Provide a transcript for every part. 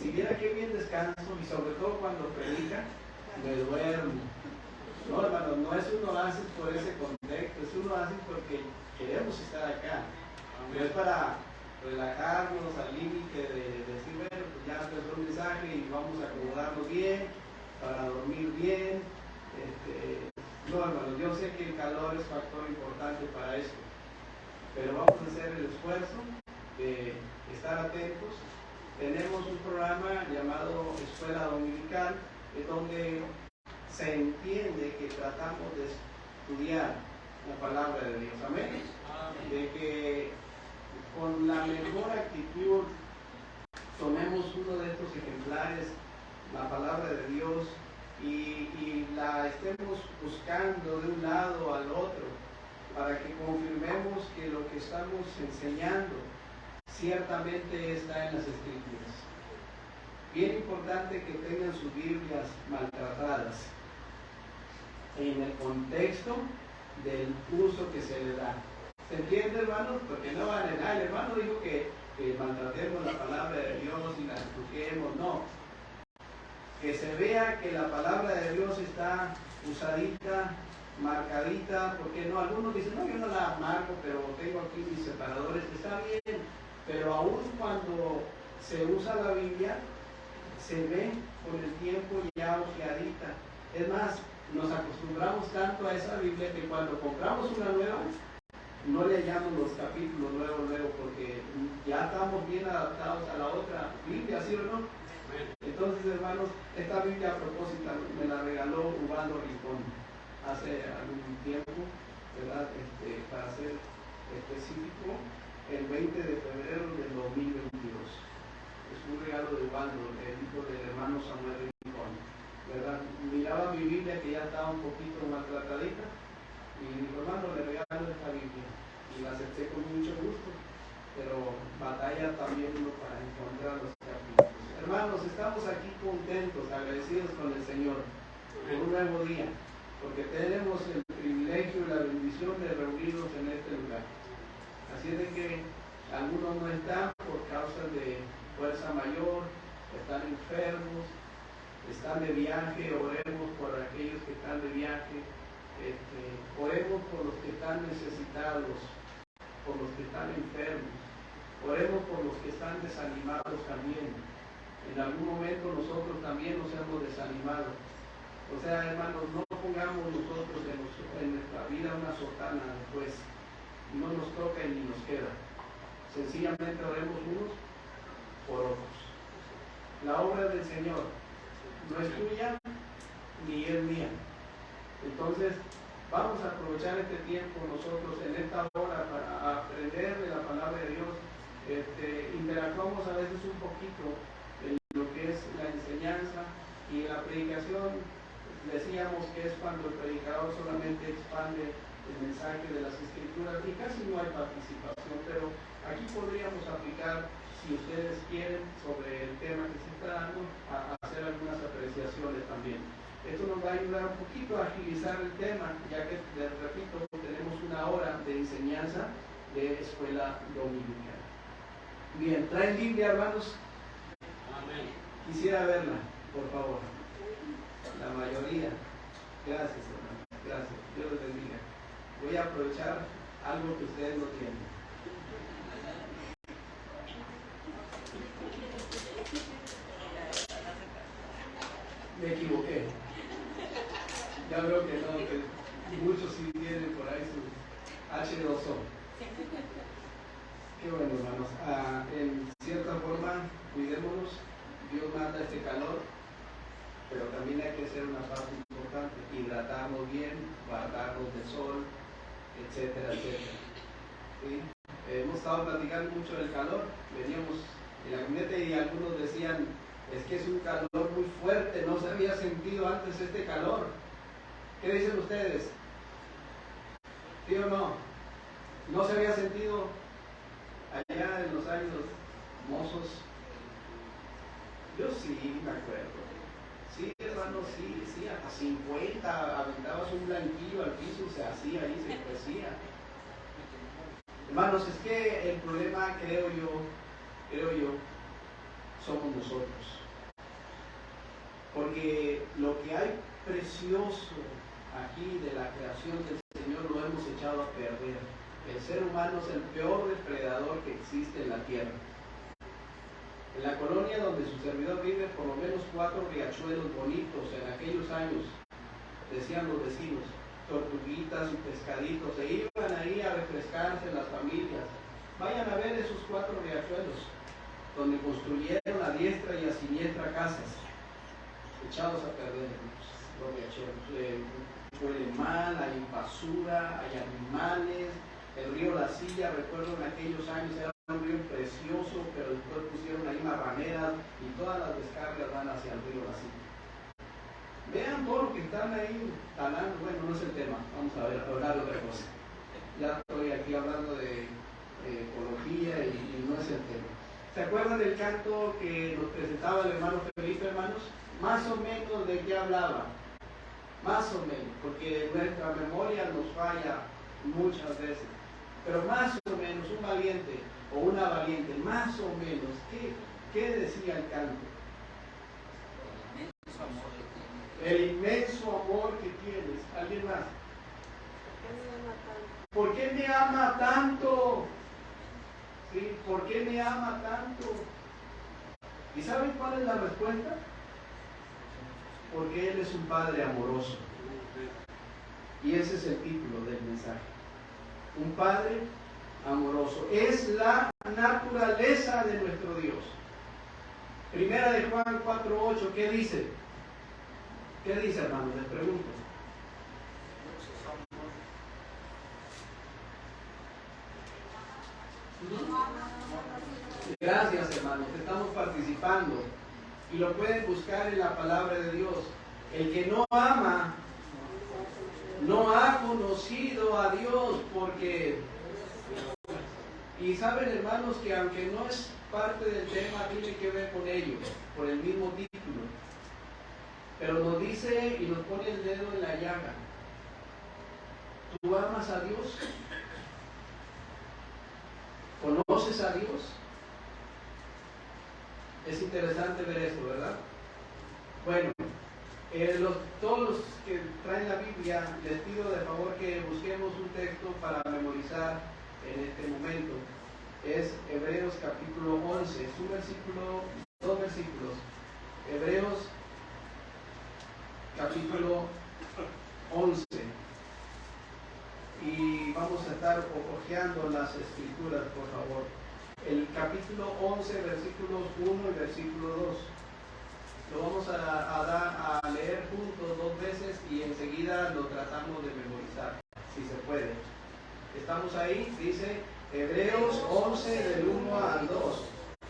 si viera qué bien descanso, y sobre todo cuando predica, me duermo. No, hermano, no es un oasis por ese contexto, es un oasis porque queremos estar acá. No es para relajarnos al límite de decir, bueno, pues ya empezó el mensaje y vamos a acomodarnos bien, para dormir bien. No, hermano, yo sé que el calor es factor importante para eso, pero vamos a hacer el esfuerzo de estar atentos. Tenemos un programa llamado Escuela Dominical, donde se entiende que tratamos de estudiar la palabra de Dios. Amén. De que con la mejor actitud tomemos uno de estos ejemplares, la palabra de Dios, y la estemos buscando de un lado al otro para que confirmemos que lo que estamos enseñando ciertamente está en las Escrituras. Bien importante que tengan sus Biblias maltratadas en el contexto del uso que se le da. ¿Se entiende, hermanos? Porque no van a negar. El hermano dijo que maltratemos la palabra de Dios y la estudiemos. No. Que se vea que la palabra de Dios está usadita, marcadita, porque no, algunos dicen, no, yo no la marco, pero tengo aquí mis separadores. Está bien, pero aún cuando se usa la Biblia, se ve con el tiempo ya ojeadita. Es más, nos acostumbramos tanto a esa Biblia que cuando compramos una nueva, no le hallamos los capítulos luego, porque ya estamos bien adaptados a la otra Biblia, ¿sí o no? Entonces, hermanos, esta Biblia a propósito me la regaló Ubaldo Rincón hace algún tiempo, ¿verdad? Para ser específico, el 20 de febrero del 2022. Es un regalo de Ubaldo, el hijo del hermano Samuel Rincón, ¿verdad? Miraba mi Biblia que ya estaba un poquito maltratadita y dijo, hermano, le regalo esta Biblia, y la acepté con mucho gusto, pero batalla también uno para encontrar los capítulos. Hermanos, estamos aquí contentos, agradecidos con el Señor por un nuevo día, porque tenemos el privilegio y la bendición de reunirnos en este lugar. Así es de que algunos no están por causa de fuerza mayor, están enfermos, están de viaje. Oremos por aquellos que están de viaje, oremos por los que están necesitados, por los que están enfermos, oremos por los que están desanimados también. En algún momento nosotros también nos hemos desanimado. O sea, hermanos, no pongamos nosotros en nuestra vida una sotana después. No nos toca y ni nos queda. Sencillamente oremos unos por otros. La obra del Señor no es tuya ni es mía. Entonces, vamos a aprovechar este tiempo nosotros en esta hora para aprender de la palabra de Dios. Interactuamos a veces un poquito en lo que es la enseñanza y la predicación. Decíamos que es cuando el predicador solamente expande el mensaje de las Escrituras y casi no hay participación, pero aquí podríamos aplicar, si ustedes quieren, sobre el tema que se está dando, a hacer algunas apreciaciones también. Esto nos va a ayudar un poquito a agilizar el tema, ya que, les repito, tenemos una hora de enseñanza de escuela dominical. Bien, ¿traen Biblia, hermanos? Amén. Quisiera verla, por favor. La mayoría. Gracias, hermano. Gracias. Dios les bendiga. Voy a aprovechar algo que ustedes no tienen. Me equivoqué. Ya veo que no, que muchos sí tienen por ahí su H2O. Qué bueno, hermanos. En cierta forma, cuidémonos. Dios manda este calor, pero también hay que hacer una parte importante: hidratarnos bien, guardarnos de sol, etcétera, etcétera. ¿Sí? Hemos estado platicando mucho del calor. Veníamos en la camioneta y algunos decían, es que es un calor muy fuerte, no se había sentido antes este calor. ¿Qué dicen ustedes? ¿Sí o no? ¿No se había sentido allá en los años mozos? Yo sí, me acuerdo. Sí, hermano, sí, hasta 50, aventabas un blanquillo al piso y se hacía ahí, se crecía. Hermanos, es que el problema, creo yo, somos nosotros. Porque lo que hay precioso aquí de la creación del Señor lo hemos echado a perder. El ser humano es el peor depredador que existe en la tierra. En la colonia donde su servidor vive, por lo menos 4 riachuelos bonitos en aquellos años, decían los vecinos, tortuguitas y pescaditos, se iban ahí a refrescarse las familias. Vayan a ver esos 4 riachuelos, donde construyeron a diestra y a siniestra casas, echados a perder los riachuelos. Huelen mal, hay basura, hay animales. El río La Silla, recuerdo en aquellos años, era un río precioso, pero después pusieron ahí marraneras y todas las descargas van hacia el río La Silla. Vean todo lo que están ahí talando. Bueno, no es el tema, vamos a hablar de otra cosa. Ya estoy aquí hablando de ecología y no es el tema. ¿Se acuerdan del canto que nos presentaba el hermano Felipe, hermanos? Más o menos de qué hablaba. Más o menos, porque nuestra memoria nos falla muchas veces. Pero más o menos, un valiente o una valiente, más o menos, ¿qué decía el canto? El inmenso amor que tienes. ¿Alguien más? ¿Por qué me ama tanto? ¿Sí? ¿Por qué me ama tanto? ¿Y saben cuál es la respuesta? Porque Él es un Padre amoroso. Y ese es el título del mensaje. Un Padre amoroso. Es la naturaleza de nuestro Dios. Primera de Juan 4:8, ¿qué dice? ¿Qué dice, hermanos? Les pregunto. Gracias, hermanos. Estamos participando. Y lo pueden buscar en la palabra de Dios. El que no ama no ha conocido a Dios, porque... Y saben, hermanos, que aunque no es parte del tema, tiene que ver con ello, por el mismo título. Pero nos dice y nos pone el dedo en la llaga. ¿Tú amas a Dios? ¿Conoces a Dios? Es interesante ver esto, ¿verdad? Bueno, todos los que traen la Biblia, les pido de favor que busquemos un texto para memorizar en este momento. Es Hebreos capítulo 11, es un versículo, 2 versículos. Hebreos capítulo 11. Y vamos a estar hojeando las escrituras, por favor. El capítulo 11, versículos 1 y versículo 2. Lo vamos a leer juntos 2 veces y enseguida lo tratamos de memorizar, si se puede. Estamos ahí, dice Hebreos 11 del 1 al 2.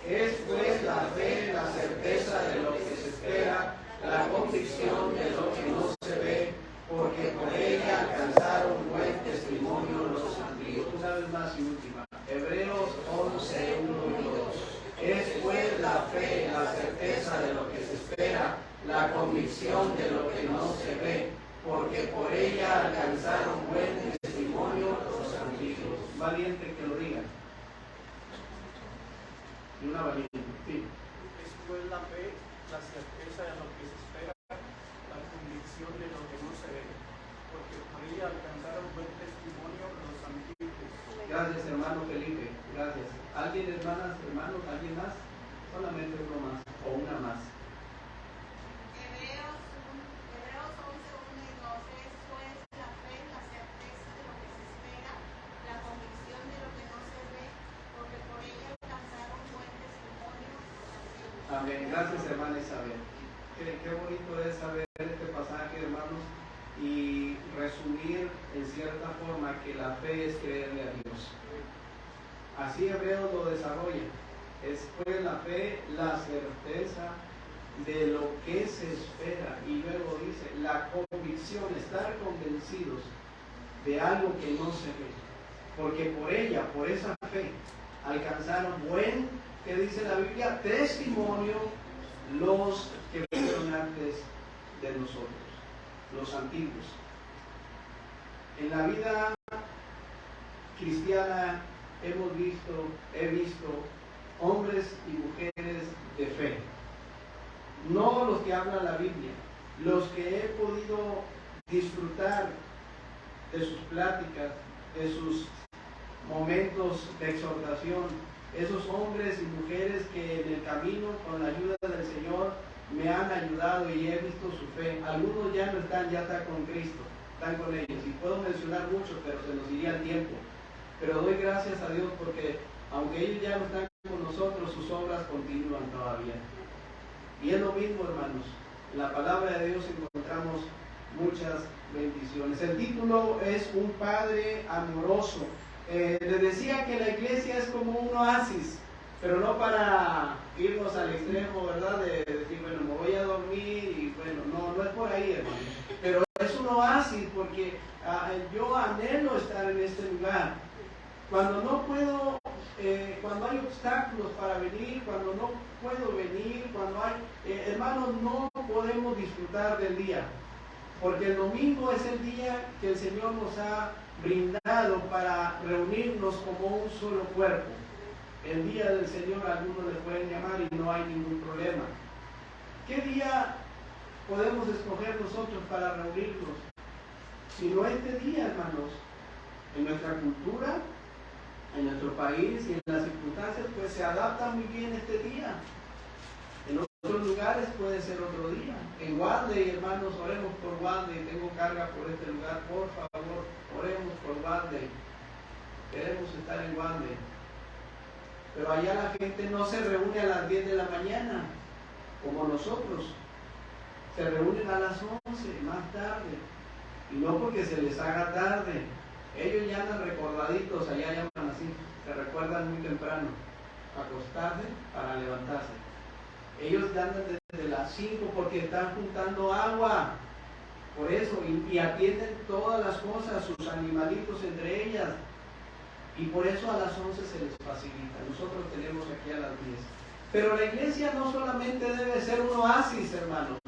Es pues la fe, la certeza de lo que se espera, la convicción de lo que no se ve, porque por ella alcanzaron buen testimonio los antiguos. Una vez más y última. Hebreos 11, 1 y 2. Es pues la fe, la certeza de lo que se espera, la convicción de lo que no se ve, porque por ella alcanzaron buen testimonio los antiguos. Valiente que lo diga. Y una valiente. Sí. Es pues la fe, la certeza de lo que se espera, la convicción de lo que no se ve, porque por ella alcanzaron buen testimonio los antiguos. Gracias, hermano Felipe. Gracias. ¿Alguien, hermanas, hermanos, alguien más? Solamente uno más o una más. Hebreos 11, 1 y 2. Es pues la fe, la certeza de lo que se espera, la convicción de lo que no se ve, porque por ella alcanzaron buen testimonio los antiguos. Amén. Gracias, hermana Isabel. Qué bonito es saber este pasaje, hermanos, y resumir en cierta forma que la fe es creerle a Dios. Así Hebreos lo desarrolla. Es pues la fe, la certeza de lo que se espera. Y luego dice, la convicción, estar convencidos de algo que no se ve. Porque por ella, por esa fe, alcanzaron buen, ¿qué dice la Biblia? Testimonio los que fueron antes de nosotros, los antiguos. En la vida cristiana he visto hombres y mujeres de de fe. No los que hablan la Biblia, los que he podido disfrutar de sus pláticas, de sus momentos de exhortación, esos hombres y mujeres que en el camino, con la ayuda del Señor, me han ayudado y he visto su fe. Algunos ya no están, ya están con Cristo, están con ellos. Y puedo mencionar muchos, pero se nos iría el tiempo. Pero doy gracias a Dios porque, aunque ellos ya no están con nosotros, sus obras continúan todavía. Y es lo mismo, hermanos. En la palabra de Dios encontramos muchas bendiciones. El título es Un Padre Amoroso. Les decía que la iglesia es como un oasis, pero no para irnos al extremo, ¿verdad? De decir, bueno, me voy a dormir y bueno, no es por ahí, hermano. Pero es un oasis porque yo anhelo estar en este lugar. Cuando no puedo, cuando hay obstáculos para venir, cuando no puedo venir, cuando hay, hermanos, no podemos disfrutar del día. Porque el domingo es el día que el Señor nos ha brindado para reunirnos como un solo cuerpo. El día del Señor algunos le pueden llamar y no hay ningún problema. ¿Qué día podemos escoger nosotros para reunirnos? Si no este día, hermanos, en nuestra cultura, en nuestro país y en las circunstancias, pues se adapta muy bien este día. En otros lugares puede ser otro día. En Guadalajara, hermanos, oremos por Guadalajara. Tengo carga por este lugar, por favor, oremos por Guadalajara. Queremos estar en Guadalajara. Pero allá la gente no se reúne a las 10 de la mañana, como nosotros. Se reúnen a las 11, más tarde. Y no porque se les haga tarde. Ellos ya andan recordaditos, allá llaman así, se recuerdan muy temprano. Acostarse para levantarse. Ellos andan desde las 5 porque están juntando agua. Por eso, y atienden todas las cosas, sus animalitos entre ellas. Y por eso a las 11 se les facilita. Nosotros tenemos aquí a las 10. Pero la iglesia no solamente debe ser un oasis, hermanos.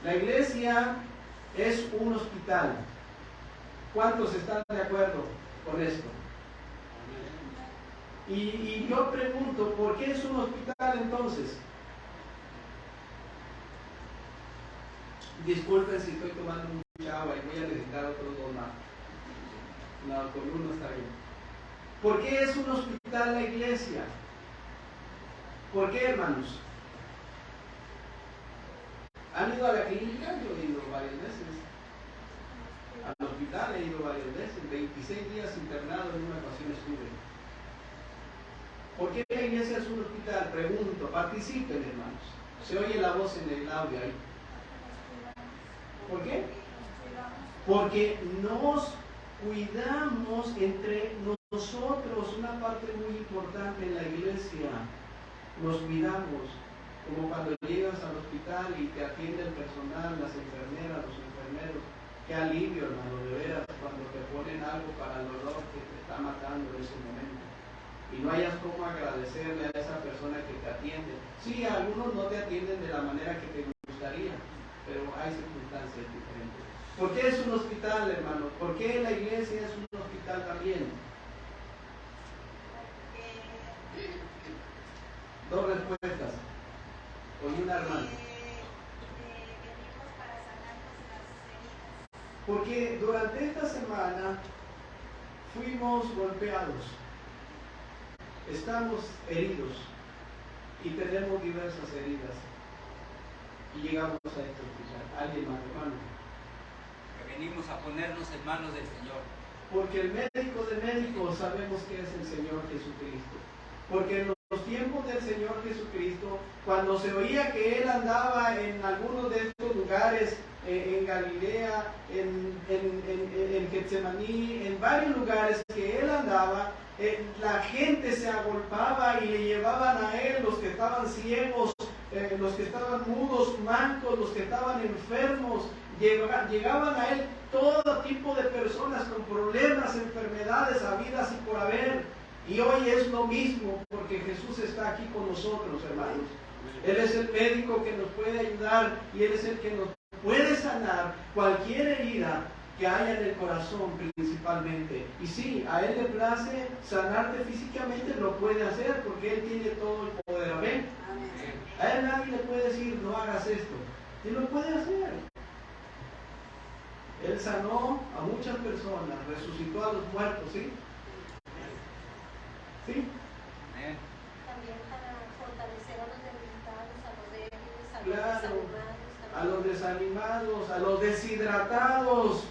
La iglesia es un hospital. ¿Cuántos están de acuerdo con esto? Y yo pregunto, ¿por qué es un hospital entonces? Disculpen si estoy tomando mucha agua y voy a necesitar otros dos más. No, con uno está bien. ¿Por qué es un hospital la iglesia? ¿Por qué, hermanos? ¿Han ido a la clínica? Yo he ido varias veces. Al hospital he ido varias veces. 26 días internado en una ocasión estuve. ¿Por qué la iglesia es un hospital? Pregunto, participen, hermanos. Se oye la voz en el audio ahí. ¿Por qué? Porque nos cuidamos entre nosotros, una parte muy importante en la iglesia. Nos cuidamos, como cuando llegas al hospital y te atiende el personal, las enfermeras, los enfermeros. Qué alivio, hermano, de veras, cuando te ponen algo para el dolor que te está matando en ese momento. Y no hayas cómo agradecerle a esa persona que te atiende. Sí, algunos no te atienden de la manera que te gustaría, pero hay circunstancias diferentes. ¿Por qué es un hospital, hermano? ¿Por qué la iglesia es un hospital también? Dos respuestas. Oye una hermana. Porque durante esta semana fuimos golpeados. Estamos heridos y tenemos diversas heridas. Y llegamos a este hospital. ¿Alguien más, hermano? Venimos a ponernos en manos del Señor. Porque el médico de médicos sabemos que es el Señor Jesucristo. Porque en los tiempos del Señor Jesucristo, cuando se oía que Él andaba en algunos de estos lugares, en Galilea, en Getsemaní, en varios lugares que Él andaba, la gente se agolpaba y le llevaban a Él los que estaban ciegos, los que estaban mudos, mancos, los que estaban enfermos. Llegaban a Él todo tipo de personas con problemas, enfermedades habidas y por haber. Y hoy es lo mismo, porque Jesús está aquí con nosotros, hermanos. Él es el médico que nos puede ayudar y Él es el que nos puede sanar cualquier herida que haya en el corazón principalmente. Y sí, a Él le place sanarte físicamente, lo puede hacer porque Él tiene todo el poder. Amén. Él lo puede hacer. Él sanó a muchas personas, resucitó a los muertos, ¿sí? ¿Sí? También para fortalecer a los debilitados, a los débiles, a los Claro, desanimados. a los desanimados, a los deshidratados,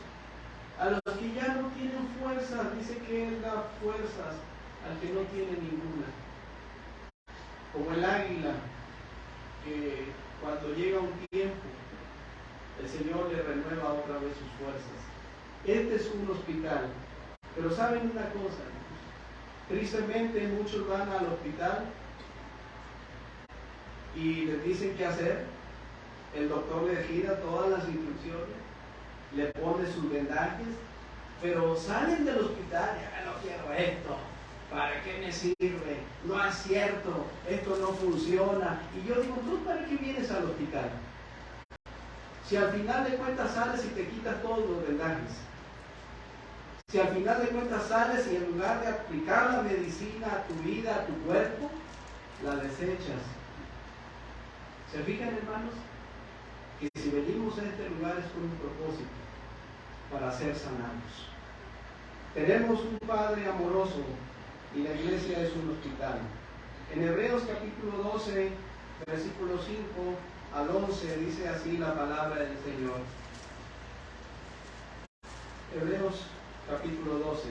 a los que ya no tienen fuerzas. Dice que Él da fuerzas al que no tiene ninguna. Como el águila, que cuando llega un tiempo, el Señor le renueva otra vez sus fuerzas. Este es un hospital. Pero ¿saben una cosa? Tristemente muchos van al hospital y les dicen qué hacer. El doctor le gira todas las instrucciones, le pone sus vendajes, pero salen del hospital y ya no quiero esto. ¿Para qué me sirve? No es cierto, esto no funciona. Y yo digo, ¿tú para qué vienes al hospital? Si al final de cuentas sales y te quitas todos los vendajes. Si al final de cuentas sales y en lugar de aplicar la medicina a tu vida, a tu cuerpo, la desechas. ¿Se fijan, hermanos? Que si venimos a este lugar es con un propósito, para ser sanados. Tenemos un Padre amoroso y la iglesia es un hospital. En Hebreos capítulo 12, versículo 5 al 11 dice así la palabra del Señor. Hebreos capítulo 12.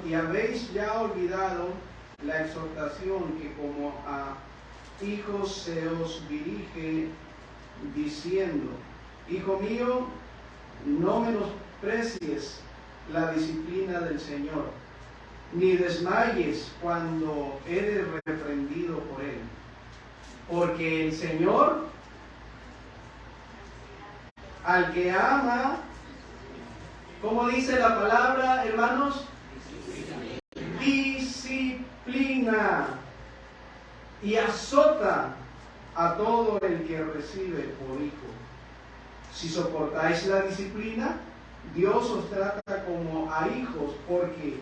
Y habéis ya olvidado la exhortación que como a hijos se os dirige, diciendo: Hijo mío, no menosprecies la disciplina del Señor, ni desmayes cuando eres reprendido por Él. Porque el Señor, al que ama, ¿cómo dice la palabra, hermanos? Disciplina y azota a todo el que recibe por hijo. Si soportáis la disciplina, Dios os trata como a hijos, porque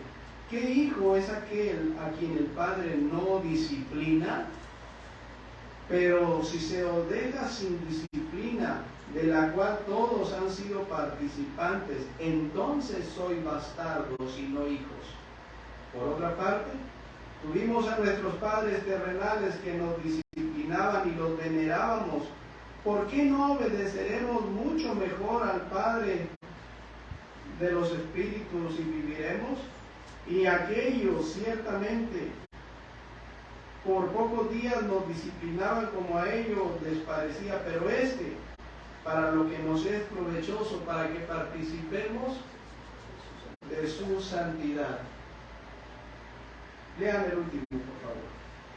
¿qué hijo es aquel a quien el Padre no disciplina? Pero si se os deja sin disciplina, de la cual todos han sido participantes, entonces sois bastardos y no hijos. Por otra parte, tuvimos a nuestros padres terrenales que nos disciplinaban y los venerábamos. ¿Por qué no obedeceremos mucho mejor al Padre de los espíritus y viviremos? Y aquellos ciertamente por pocos días nos disciplinaban como a ellos les parecía, pero para lo que nos es provechoso, para que participemos de su santidad. Lean el último, por favor.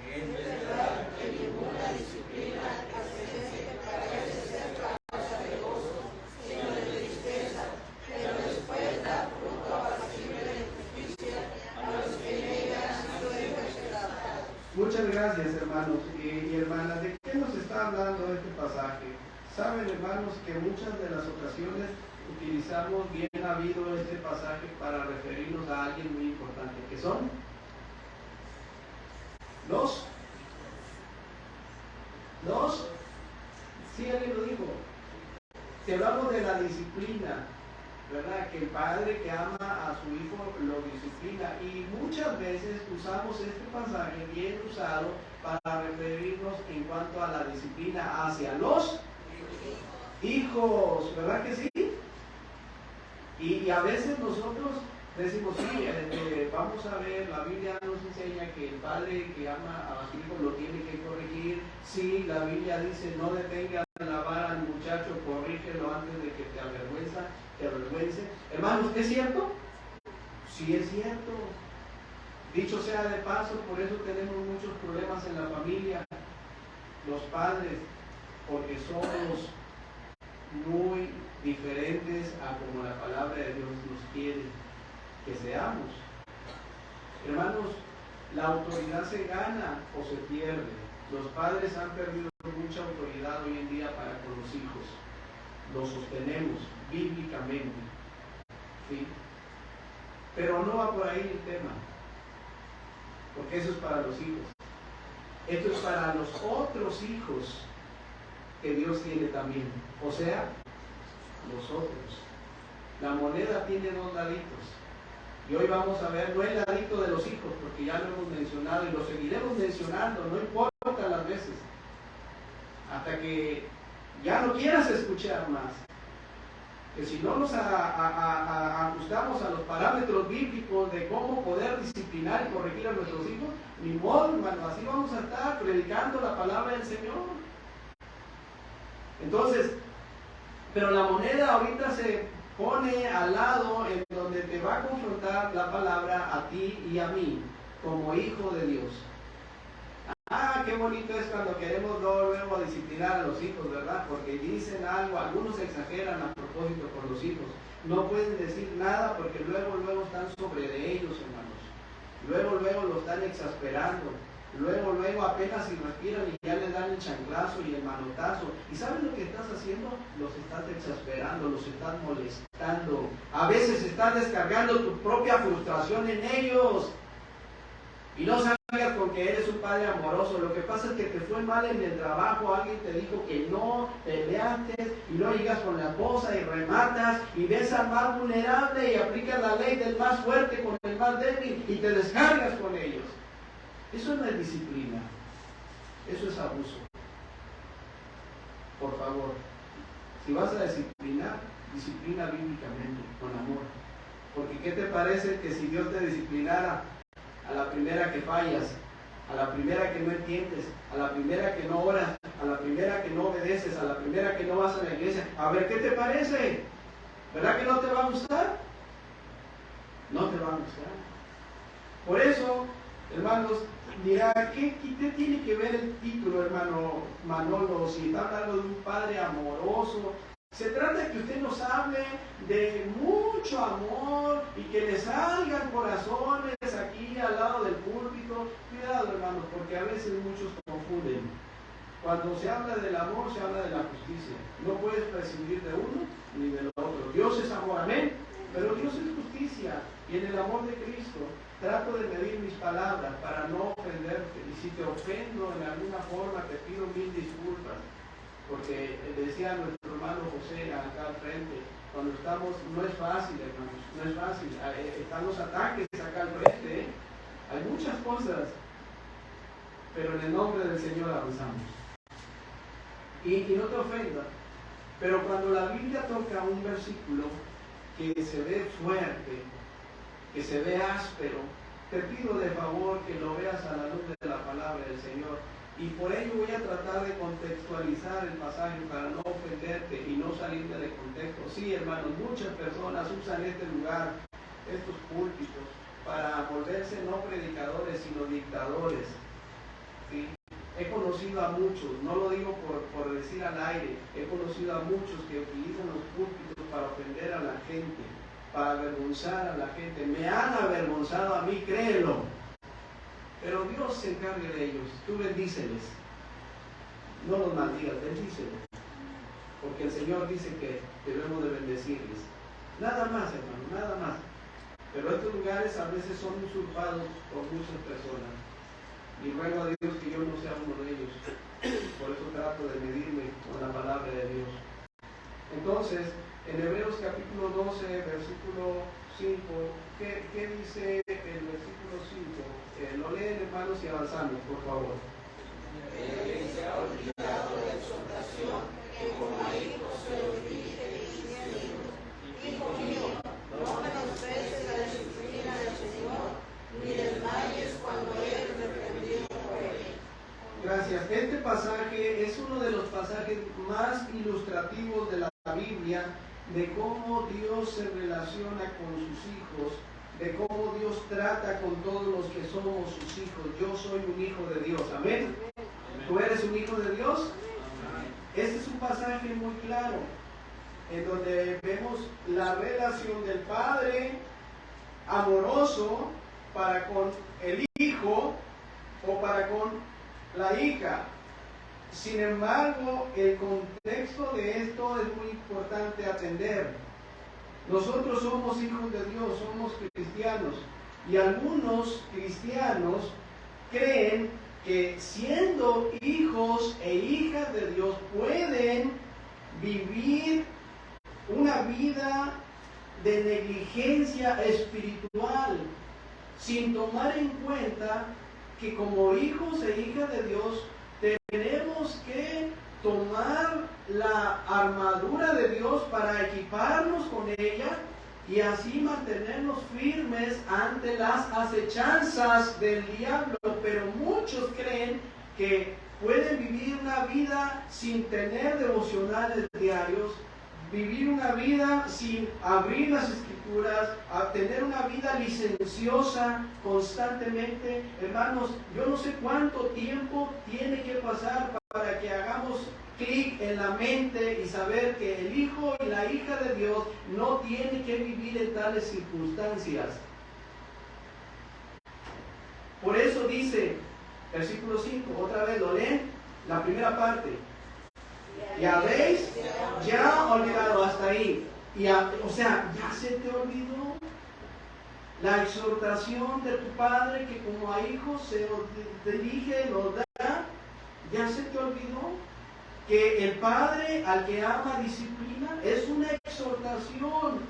Es verdad que ninguna disciplina alcanzase para ser causa de gozo, sino de tristeza, pero después da fruto apacible de justicia a los que en ella han sido ejercitados. Muchas gracias, hermanos y hermanas. ¿De qué nos está hablando este pasaje? Saben, hermanos, que muchas de las ocasiones utilizamos bien habido este pasaje para referirnos a alguien muy importante, que son sí, alguien lo dijo. Si hablamos de la disciplina, ¿verdad? Que el padre que ama a su hijo lo disciplina, y muchas veces usamos este pasaje bien usado para referirnos en cuanto a la disciplina hacia los hijos, ¿verdad que sí? Y a veces nosotros decimos, sí, vamos a ver, la Biblia nos enseña que el padre que ama a su hijo lo tiene que corregir. Sí, la Biblia dice, no detengas la vara al muchacho, corrígelo antes de que te avergüence. Hermanos, ¿es cierto? Sí, es cierto. Dicho sea de paso, por eso tenemos muchos problemas en la familia, los padres, porque somos muy diferentes a como la palabra de Dios nos quiere que seamos. Hermanos, la autoridad se gana o se pierde. Los padres han perdido mucha autoridad hoy en día para con los hijos. Lo sostenemos bíblicamente, ¿sí? Pero no va por ahí el tema. porque eso es para los hijos. Esto es para los otros hijos que Dios tiene también, o sea, los otros. La moneda tiene dos laditos, y hoy vamos a ver no el ladito de los hijos, porque ya lo hemos mencionado y lo seguiremos mencionando, no importa las veces, hasta que ya no quieras escuchar más. Que si no nos ajustamos a los parámetros bíblicos de cómo poder disciplinar y corregir a nuestros hijos, ni modo, hermano, así vamos a estar predicando la palabra del Señor. Entonces, pero la moneda ahorita se pone al lado en donde te va a confrontar la palabra a ti y a mí, como hijo de Dios. Ah, qué bonito es cuando queremos luego disciplinar a los hijos, ¿verdad? Porque dicen algo, algunos exageran a propósito con los hijos. No pueden decir nada porque luego están sobre de ellos, hermanos. Luego los están exasperando. Luego apenas si respiran y ya les dan el chanclazo y el manotazo. ¿Y sabes lo que estás haciendo? Los estás exasperando, los estás molestando. A veces estás descargando tu propia frustración en ellos. Y no salgas con que eres un padre amoroso. Lo que pasa es que te fue mal en el trabajo, alguien te dijo que no, peleaste, y luego llegas con la esposa y rematas, y ves al más vulnerable y aplicas la ley del más fuerte con el más débil, y te descargas con ellos. Eso no es disciplina, eso es abuso. Por favor, si vas a disciplinar, disciplina bíblicamente, con amor. Porque ¿qué te parece que si Dios te disciplinara a la primera que fallas, a la primera que no entiendes, a la primera que no oras, a la primera que no obedeces, a la primera que no vas a la iglesia? A ver, ¿qué te parece? ¿Verdad que no te va a gustar? No te va a gustar. Por eso, hermanos, mira, ¿qué tiene que ver el título, hermano Manolo? Si está hablando de un padre amoroso, se trata de que usted nos hable de mucho amor y que le salgan corazones aquí al lado del púlpito. Cuidado, hermanos, porque a veces muchos confunden. Cuando se habla del amor, se habla de la justicia. No puedes prescindir de uno ni del otro. Dios es amor, amén, pero Dios es justicia. Y en el amor de Cristo trato de medir mis palabras para no ofenderte. Y si te ofendo en alguna forma, te pido mil disculpas. Porque decía nuestro hermano José acá al frente, cuando estamos, no es fácil, hermanos, no es fácil. Están los ataques acá al frente, ¿eh? Hay muchas cosas, pero en el nombre del Señor avanzamos. Y no te ofendas, pero cuando la Biblia toca un versículo que se ve fuerte, que se ve áspero, te pido de favor que lo veas a la luz de la palabra del Señor. Y por ello voy a tratar de contextualizar el pasaje para no ofenderte y no salirte de contexto. Sí, hermanos, muchas personas usan este lugar, estos púlpitos, para volverse no predicadores, sino dictadores. ¿Sí? He conocido a muchos, no lo digo por decir al aire, he conocido a muchos que utilizan los púlpitos para ofender a la gente, para avergonzar a la gente. Me han avergonzado a mí, créelo. Pero Dios se encargue de ellos. Tú bendíceles. No los maldigas, bendíceles. Porque el Señor dice que debemos de bendecirles. Nada más, hermano, nada más. Pero estos lugares a veces son usurpados por muchas personas. Y ruego a Dios que yo no sea uno de ellos. Por eso trato de medirme con la palabra de Dios. Entonces, en Hebreos capítulo 12, versículo 5, ¿qué dice el versículo 5? Lo leen, hermanos, y avanzamos, por favor. Se ha olvidado la exhortación que como a hijos se los dije diciendo: Hijo mío, no menosprecies la disciplina del Señor, ni desmayes cuando eres reprendido por él. Gracias. Este pasaje es uno de los pasajes más ilustrativos de la Biblia, de cómo Dios se relaciona con sus hijos, de cómo Dios trata con todos los que somos sus hijos. Yo soy un hijo de Dios, amén. ¿Tú eres un hijo de Dios? Este es un pasaje muy claro, en donde vemos la relación del padre amoroso para con el hijo o para con la hija. Sin embargo, el contexto de esto es muy importante atender. Nosotros somos hijos de Dios, somos cristianos, y algunos cristianos creen que siendo hijos e hijas de Dios pueden vivir una vida de negligencia espiritual sin tomar en cuenta que como hijos e hijas de Dios tenemos que tomar la armadura de Dios para equiparnos con ella y así mantenernos firmes ante las acechanzas del diablo. Pero muchos creen que pueden vivir una vida sin tener devocionales diarios, vivir una vida sin abrir las escrituras, a tener una vida licenciosa constantemente. Hermanos, yo no sé cuánto tiempo tiene que pasar para que hagamos clic en la mente y saber que el hijo y la hija de Dios no tiene que vivir en tales circunstancias. Por eso dice, versículo 5, otra vez lo leen, la primera parte. Y habéis ya olvidado hasta ahí. O sea, ya se te olvidó la exhortación de tu padre que como a hijos se dirige, lo da. Ya se te olvidó que el padre al que ama disciplina. Es una exhortación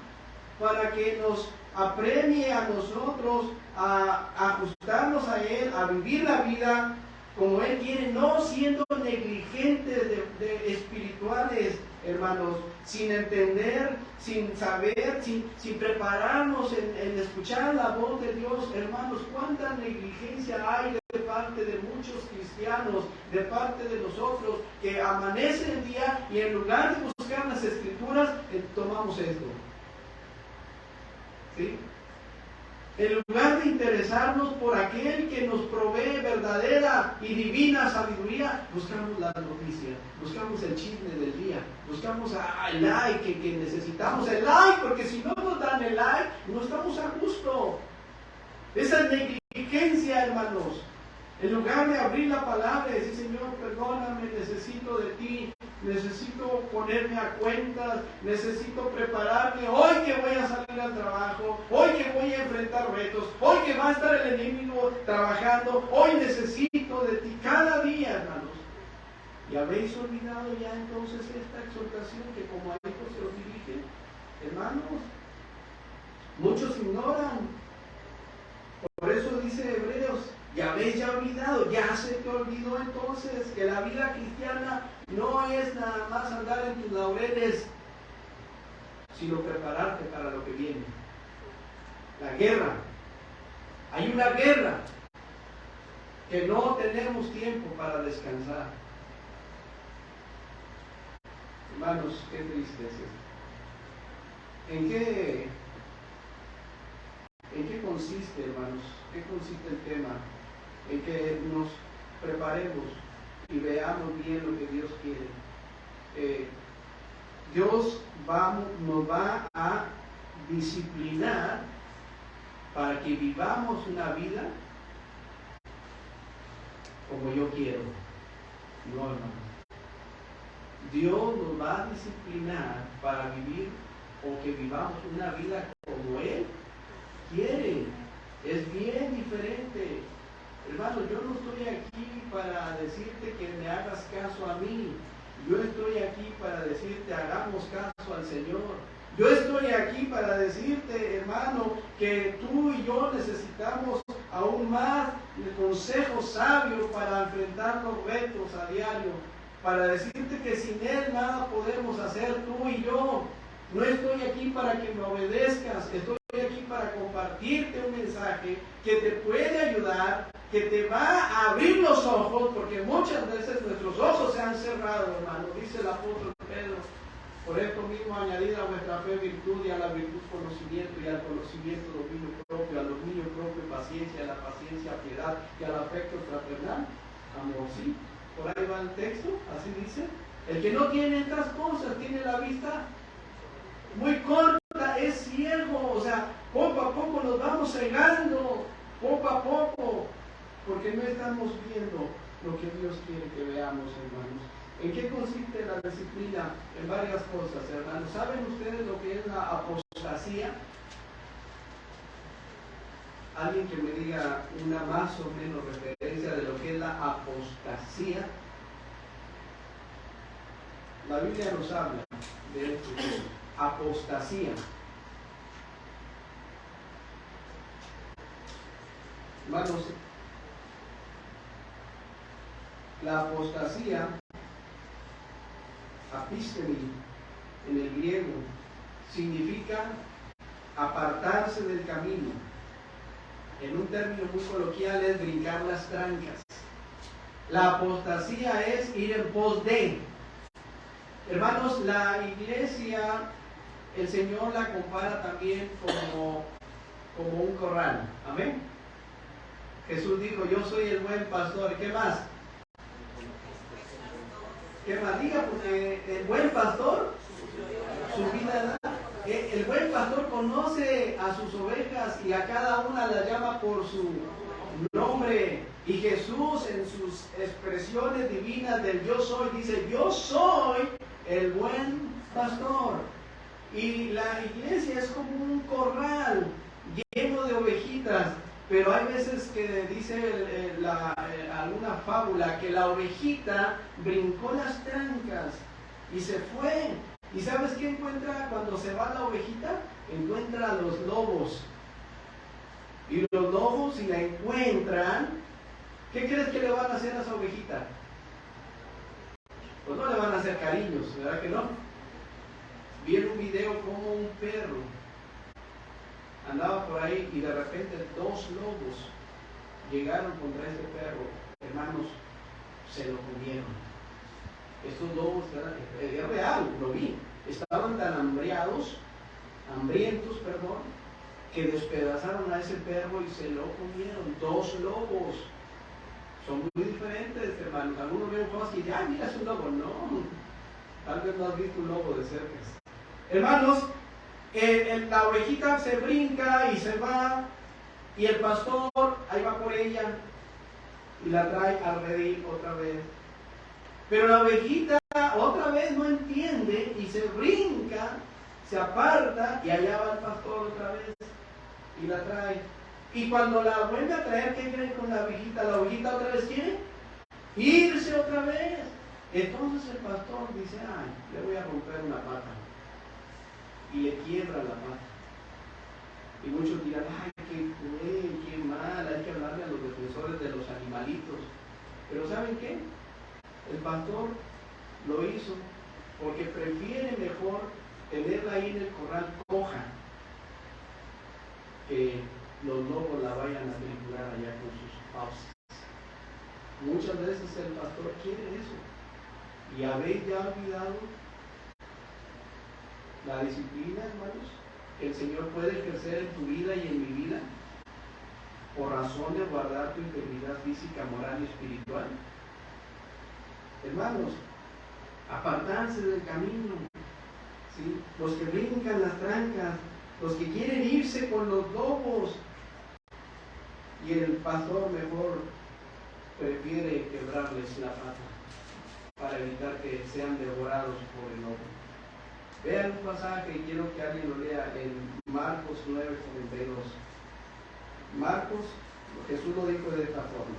para que nos apremie a nosotros a ajustarnos a él, a vivir la vida como él quiere, no siendo negligentes de espirituales, hermanos, sin entender, sin saber, sin prepararnos en escuchar la voz de Dios. Hermanos, cuánta negligencia hay de parte de muchos cristianos, de parte de nosotros, que amanece el día y en lugar de buscar las escrituras, tomamos esto. ¿Sí? En lugar de interesarnos por aquel que nos provee verdadera y divina sabiduría, buscamos las noticias, buscamos el chisme del día, buscamos el like, que necesitamos el like, porque si no nos dan el like, no estamos a gusto. Esa es negligencia, hermanos. En lugar de abrir la palabra y decir, Señor, perdóname, necesito de ti, necesito ponerme a cuentas, necesito prepararme, hoy que voy a salir al trabajo, hoy que voy a enfrentar retos, hoy que va a estar el enemigo trabajando, hoy necesito de ti cada día, hermanos. ¿Y habéis olvidado ya entonces esta exhortación que como a hijos se os dirige? Hermanos, muchos ignoran. Por eso dice Hebreos, ya habéis ya olvidado, ya se te olvidó entonces que la vida cristiana no es nada más andar en tus laureles, sino prepararte para lo que viene. La guerra. Hay una guerra que no tenemos tiempo para descansar. Hermanos, qué tristeza. ¿En qué consiste, hermanos? ¿Qué consiste el tema? En que nos preparemos y veamos bien lo que Dios quiere. Dios nos va a disciplinar para que vivamos una vida como yo quiero. No, hermano. Dios nos va a disciplinar para vivir o que vivamos una vida como Él quiere. Es bien diferente. Hermano, yo no estoy aquí para decirte que me hagas caso a mí. Yo estoy aquí para decirte hagamos caso al Señor. Yo estoy aquí para decirte, hermano, que tú y yo necesitamos aún más consejos sabios para enfrentar los retos a diario. Para decirte que sin Él nada podemos hacer tú y yo. No estoy aquí para que me obedezcas, estoy aquí para compartirte un mensaje que te puede ayudar, que te va a abrir los ojos, porque muchas veces nuestros ojos se han cerrado, hermano. Dice el apóstol Pedro, por esto mismo añadid a vuestra fe virtud, y a la virtud conocimiento, y al conocimiento dominio propio, al dominio propio paciencia, a la paciencia piedad, y al afecto fraternal amor. ¿Sí? Por ahí va el texto, así dice. El que no tiene estas cosas tiene la vista muy corta, es ciego. O sea, poco a poco nos vamos cegando, poco a poco, porque no estamos viendo lo que Dios quiere que veamos, hermanos. ¿En qué consiste la disciplina? En varias cosas, hermanos. ¿Saben ustedes lo que es la apostasía? Alguien que me diga una más o menos referencia referencia de lo que es la apostasía. La Biblia nos habla de esto, apostasía. Hermanos, la apostasía, apistemi en el griego, significa apartarse del camino. En un término muy coloquial es brincar las trancas. La apostasía es ir en pos de. Hermanos, la iglesia, el Señor la compara también como un corral. Amén. Jesús dijo, yo soy el buen pastor. ¿Qué más? ¿Qué más? Diga, porque el buen pastor, su vida da. El buen pastor conoce a sus ovejas y a cada una la llama por su nombre. Y Jesús, en sus expresiones divinas del yo soy, dice, yo soy el buen pastor. Y la iglesia es como un corral lleno de ovejitas. Pero hay veces que dice alguna fábula que la ovejita brincó las trancas y se fue. ¿Y sabes qué encuentra cuando se va la ovejita? Encuentra a los lobos. Y los lobos, si la encuentran, ¿qué crees que le van a hacer a esa ovejita? Pues no le van a hacer cariños, ¿verdad que no? Vi en un video como un perro andaba por ahí y de repente 2 lobos llegaron contra ese perro. Hermanos, se lo comieron. Estos lobos, es real, lo vi, estaban tan hambrientos, que despedazaron a ese perro y se lo comieron. 2 lobos. Son muy diferentes, hermanos. Algunos ven cosas y dicen, mira, es un lobo. No, tal vez no has visto un lobo de cerca. Hermanos, la ovejita se brinca y se va, y el pastor ahí va por ella y la trae al redil otra vez. Pero la ovejita otra vez no entiende y se brinca, se aparta y allá va el pastor otra vez y la trae. Y cuando la vuelve a traer, ¿qué creen con la ovejita? La ovejita otra vez quiere irse otra vez. Entonces el pastor dice, ay, le voy a romper una pata. Y le quiebra la pata. Y muchos dirán, ay, qué cruel, qué mal, hay que hablarle a los defensores de los animalitos. Pero ¿saben qué? El pastor lo hizo porque prefiere mejor tenerla ahí en el corral coja, que los lobos la vayan a triturar allá con sus fauces. Muchas veces el pastor quiere eso. ¿Y habéis ya olvidado la disciplina, hermanos, que el Señor puede ejercer en tu vida y en mi vida por razón de guardar tu integridad física, moral y espiritual? Hermanos, apartarse del camino, ¿sí? Los que brincan las trancas, los que quieren irse con los lobos, y el pastor mejor prefiere quebrarles la pata para evitar que sean devorados por el lobo. Vean un pasaje y quiero que alguien lo lea en Marcos 9:42. Marcos, Jesús lo dijo de esta forma.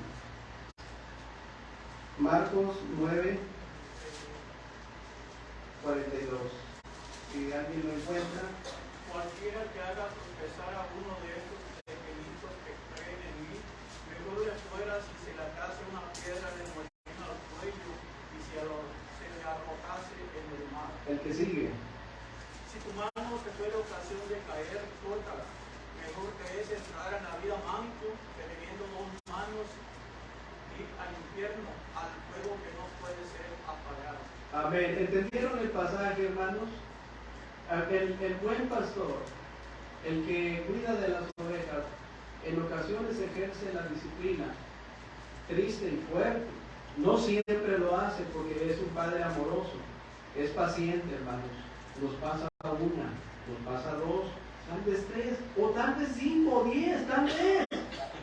Marcos 9:42. Si alguien lo encuentra. Cualquiera que haga confesar a uno de estos pequeñitos que creen en mí, mejor le fuera si se le atase una piedra de molino al cuello y se le arrojase en el mar. El que sigue. Si tu mano te fue la ocasión de caer, córtala. Mejor que es entrar en la vida manco que teniendo 2 manos ir al infierno, al fuego que no puede ser apagado. Amén. ¿Entendieron el pasaje, hermanos? El buen pastor, el que cuida de las ovejas, en ocasiones ejerce la disciplina, triste y fuerte. No siempre lo hace porque es un padre amoroso, es paciente, hermanos. Nos pasa 1, nos pasa 2, tal vez 3, o tal vez 5 o 10, tal vez.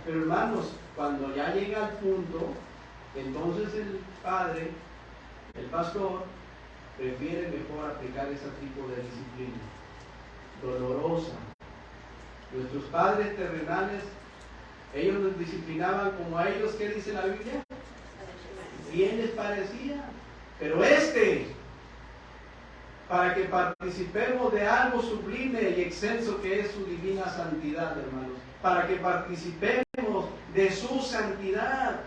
Pero hermanos, cuando ya llega al punto, entonces el padre, el pastor, prefiere mejor aplicar ese tipo de disciplina dolorosa. Nuestros padres terrenales, Ellos nos disciplinaban como a ellos, ¿qué dice la Biblia? Bien les parecía. Pero para que participemos de algo sublime y excelso que es su divina santidad, hermanos. Para que participemos de su santidad.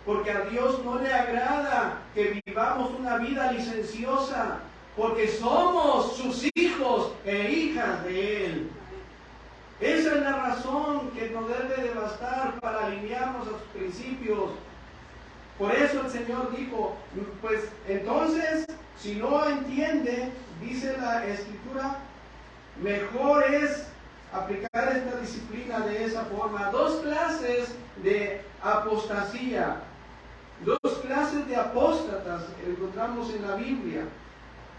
Porque a Dios no le agrada que vivamos una vida licenciosa. Porque somos sus hijos e hijas de Él. Esa es la razón que nos debe de bastar para alinearnos a sus principios. Por eso el Señor dijo, pues entonces, si no entiende, dice la Escritura, mejor es aplicar esta disciplina de esa forma. Dos clases de apostasía, dos clases de apóstatas encontramos en la Biblia.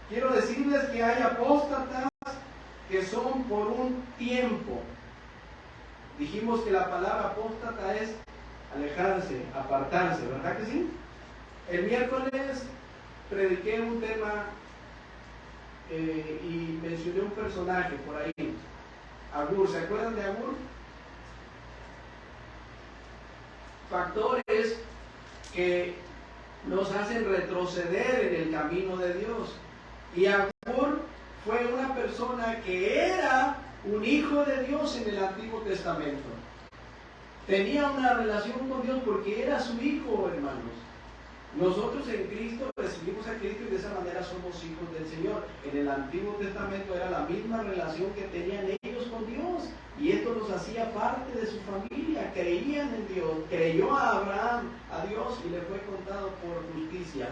Quiero decirles que hay apóstatas que son por un tiempo. Dijimos que la palabra apóstata es alejarse, apartarse, ¿verdad que sí? El miércoles prediqué un tema y mencioné un personaje por ahí, Agur. ¿Se acuerdan de Agur? Factores que nos hacen retroceder en el camino de Dios. Y Agur fue una persona que era un hijo de Dios en el Antiguo Testamento. Tenía una relación con Dios porque era su hijo, hermanos. Nosotros en Cristo recibimos a Cristo y de esa manera somos hijos del Señor. En el Antiguo Testamento era la misma relación que tenían ellos con Dios. Y esto los hacía parte de su familia. Creían en Dios. Creyó a Abraham, a Dios, y le fue contado por justicia.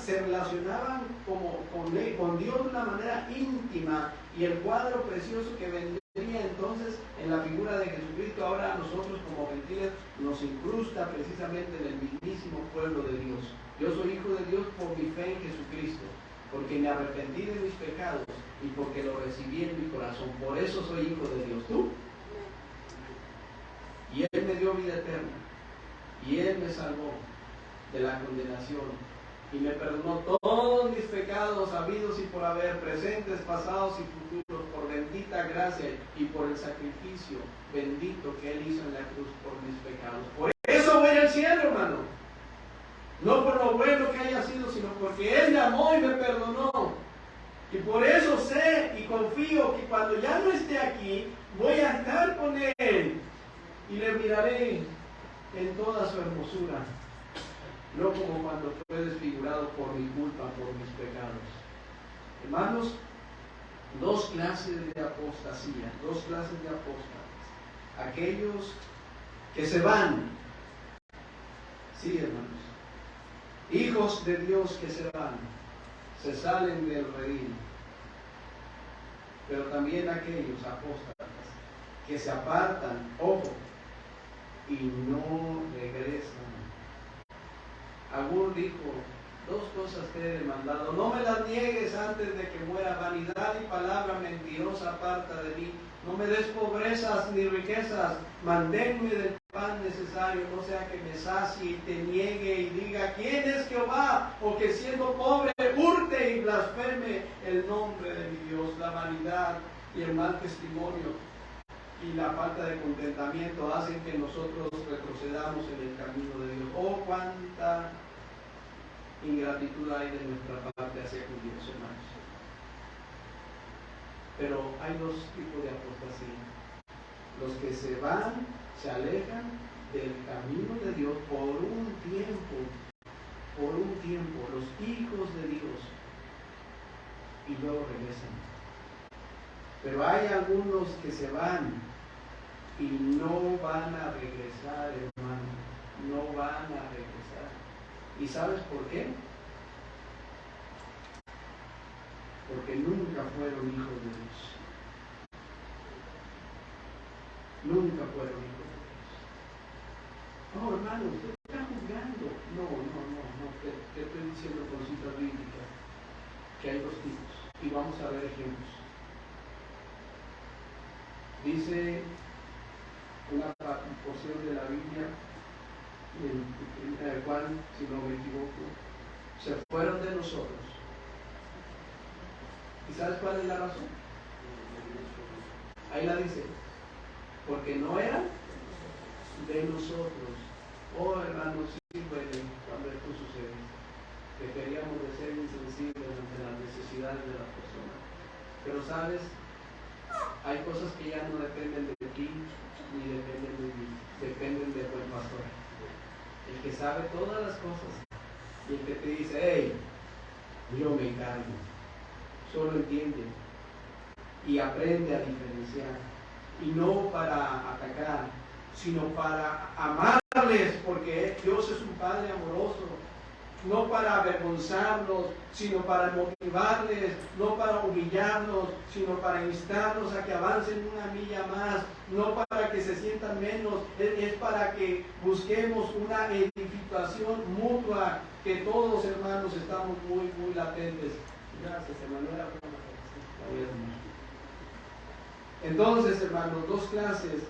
Se relacionaban con Dios de una manera íntima. Y el cuadro precioso que vendría entonces en la figura de Jesucristo, ahora a nosotros como gentiles nos incrusta precisamente en el mismísimo pueblo de Dios. Yo soy hijo de Dios por mi fe en Jesucristo, porque me arrepentí de mis pecados y porque lo recibí en mi corazón. Por eso soy hijo de Dios. ¿Tú? Y Él me dio vida eterna y Él me salvó de la condenación y me perdonó todos mis pecados habidos y por haber, presentes, pasados y futuros, por bendita gracia y por el sacrificio bendito que Él hizo en la cruz por mis pecados. Por eso voy al cielo, hermano. No por lo bueno que haya sido, sino porque Él me amó y me perdonó. Y por eso sé y confío que cuando ya no esté aquí, voy a estar con Él y le miraré en toda su hermosura. No como cuando fue desfigurado por mi culpa, por mis pecados. Hermanos, dos clases de apostasía, dos clases de apóstatas. Aquellos que se van, sí, hermanos, hijos de Dios que se van, se salen del redil. Pero también aquellos apóstatas que se apartan, ojo, y no regresan. Agur dijo, dos cosas te he demandado, no me las niegues antes de que muera, vanidad y palabra mentirosa aparta de mí, no me des pobrezas ni riquezas, manténme del pan necesario, no sea que me sacie y te niegue y diga, ¿quién es Jehová? O que siendo pobre hurte y blasfeme el nombre de mi Dios. La vanidad y el mal testimonio y la falta de contentamiento hacen que nosotros retrocedamos en el camino de Dios. Oh, cuánta ingratitud hay de nuestra parte hacia Dios, hermanos. Pero hay dos tipos de apostasía. Los que se van, se alejan del camino de Dios por un tiempo, los hijos de Dios, y luego regresan. Pero hay algunos que se van y no van a regresar, hermano, no van a regresar. ¿Y sabes por qué? Porque nunca fueron hijos de Dios. Nunca fueron hijos de Dios. No, hermano, usted está juzgando. No, te estoy diciendo con citas bíblicas que hay dos tipos. Y vamos a ver ejemplos. Dice una porción de la Biblia, en el cual, si no me equivoco, se fueron de nosotros. ¿Y sabes cuál es la razón? Ahí la dice, porque no eran de nosotros. Oh, hermanos, sí duele cuando esto sucede, que queríamos de ser insensibles ante las necesidades de las personas. Pero sabes, hay cosas que ya no dependen de ti, ni dependen de mí, dependen del buen pastor. El que sabe todas las cosas, y el que te dice, hey, yo me encargo. Solo entiende y aprende a diferenciar, y no para atacar, sino para amarles, porque Dios es un Padre amoroso, no para avergonzarlos, sino para motivarles, no para humillarlos, sino para instarlos a que avancen una milla más, no para que se sientan menos, es para que busquemos una edificación mutua, que todos, hermanos, estamos muy, muy latentes. Gracias, Emanuela. Entonces, hermanos, dos clases.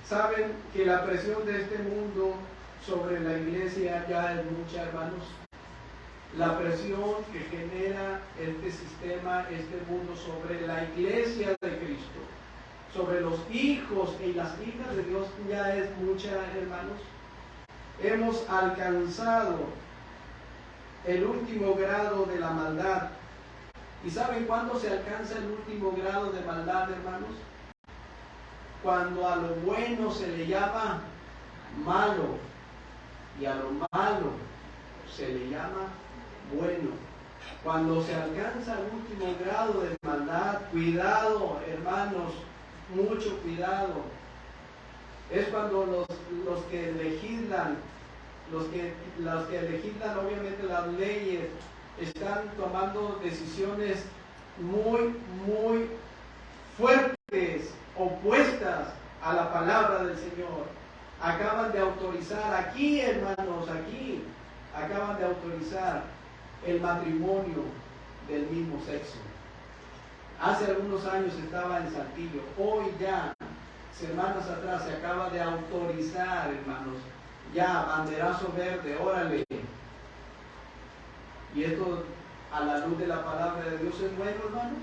Saben que la presión de este mundo sobre la iglesia ya es mucha, hermanos. La presión que genera este sistema, este mundo sobre la iglesia de Cristo, sobre los hijos y las hijas de Dios ya es mucha, hermanos. Hemos alcanzado el último grado de la maldad. ¿Y saben cuándo se alcanza el último grado de maldad, hermanos? Cuando a lo bueno se le llama malo y a lo malo se le llama bueno. Cuando se alcanza el último grado de maldad, cuidado, hermanos, mucho cuidado. Es cuando los que legislan, los que legislan obviamente las leyes, están tomando decisiones muy, muy fuertes, opuestas a la palabra del Señor. Acaban de autorizar aquí, hermanos, aquí, acaban de autorizar el matrimonio del mismo sexo. Hace algunos años estaba en Saltillo, hoy ya, semanas atrás, se acaba de autorizar, hermanos, ya, banderazo verde, órale. Y esto, a la luz de la palabra de Dios, ¿es bueno, hermano?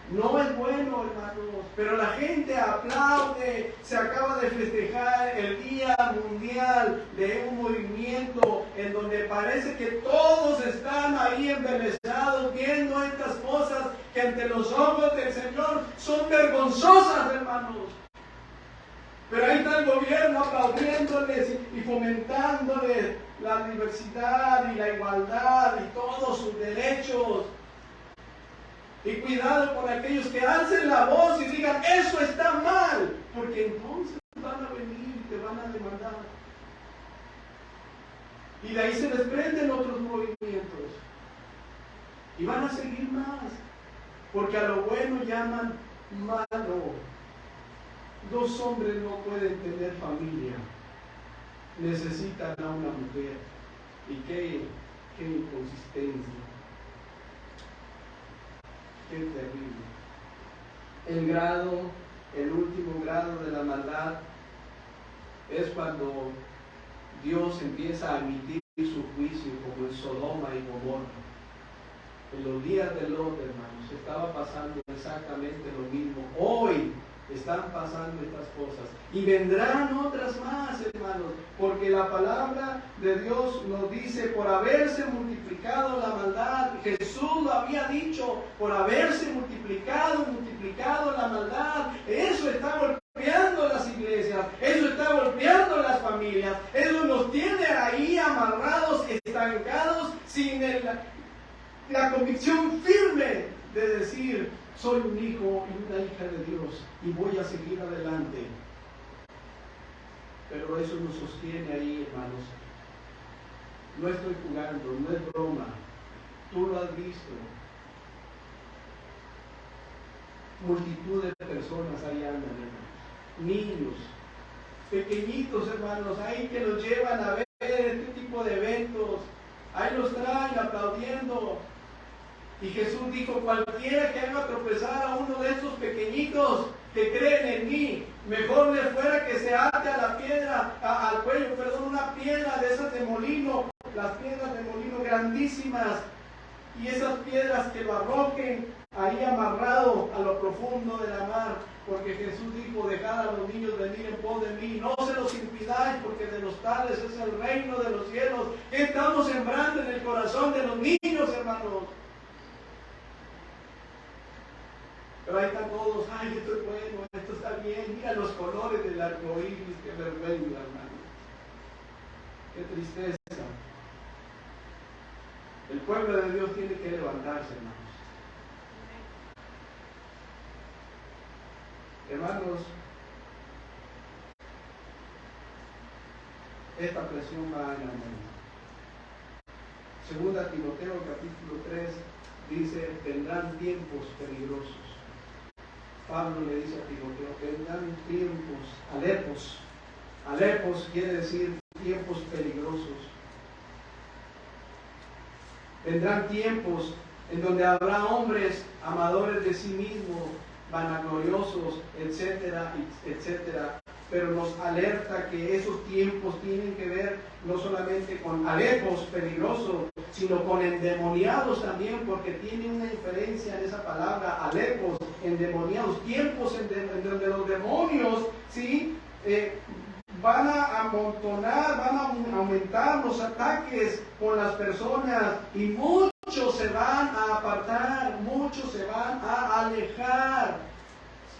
No es bueno, hermanos, pero la gente aplaude. Se acaba de festejar el Día Mundial de un movimiento en donde parece que todos están ahí embelesados viendo estas cosas que ante los ojos del Señor son vergonzosas, hermanos. Pero ahí está el gobierno aplaudiéndoles y fomentándoles la diversidad y la igualdad y todos sus derechos. Y cuidado con aquellos que alcen la voz y digan, eso está mal, porque entonces van a venir y te van a demandar. Y de ahí se desprenden otros movimientos. Y van a seguir más, porque a lo bueno llaman malo. Dos hombres no pueden tener familia, necesitan a una mujer. Y qué inconsistencia, qué terrible. El último grado de la maldad es cuando Dios empieza a emitir su juicio, como en Sodoma y Gomorra. En los días de Lot, hermanos, estaba pasando exactamente lo mismo. Hoy están pasando estas cosas y vendrán otras más, hermanos, porque la palabra de Dios nos dice, por haberse multiplicado la maldad, Jesús lo había dicho, por haberse multiplicado la maldad, eso está golpeando las iglesias, eso está golpeando las familias, eso nos tiene ahí amarrados, estancados, sin la convicción firme de decir, soy un hijo y una hija de Dios y voy a seguir adelante. Pero eso nos sostiene ahí, hermanos. No estoy jugando, no es broma. Tú lo has visto. Multitud de personas ahí andan, hermanos. Niños, pequeñitos, hermanos, ahí que los llevan a ver este tipo de eventos. Ahí los traen aplaudiendo. Y Jesús dijo, cualquiera que haga tropezar a uno de estos pequeñitos que creen en mí, mejor le fuera que se ate a la piedra, al cuello, una piedra de esas de molino, las piedras de molino grandísimas, y esas piedras que lo arrojen ahí amarrado a lo profundo de la mar, porque Jesús dijo, dejad a los niños venir en pos de mí, no se los impidáis, porque de los tales es el reino de los cielos. ¿Qué estamos sembrando en el corazón de los niños, hermanos? Pero ahí están todos, ay, esto es bueno, esto está bien, mira los colores del arco iris, qué vergüenza, hermano. Qué tristeza. El pueblo de Dios tiene que levantarse, hermanos. Hermanos, esta presión va en aumento. Segunda Timoteo capítulo 3 dice, vendrán tiempos peligrosos. Pablo le dice a Timoteo, vendrán tiempos, alepos quiere decir tiempos peligrosos. Vendrán tiempos en donde habrá hombres amadores de sí mismos, vanagloriosos, etcétera, etcétera. Pero nos alerta que esos tiempos tienen que ver no solamente con alepos peligrosos, sino con endemoniados también, porque tiene una diferencia en esa palabra, alepos, endemoniados, tiempos en donde los demonios, ¿sí? Van a amontonar, van a aumentar los ataques con las personas y muchos se van a apartar, muchos se van a alejar.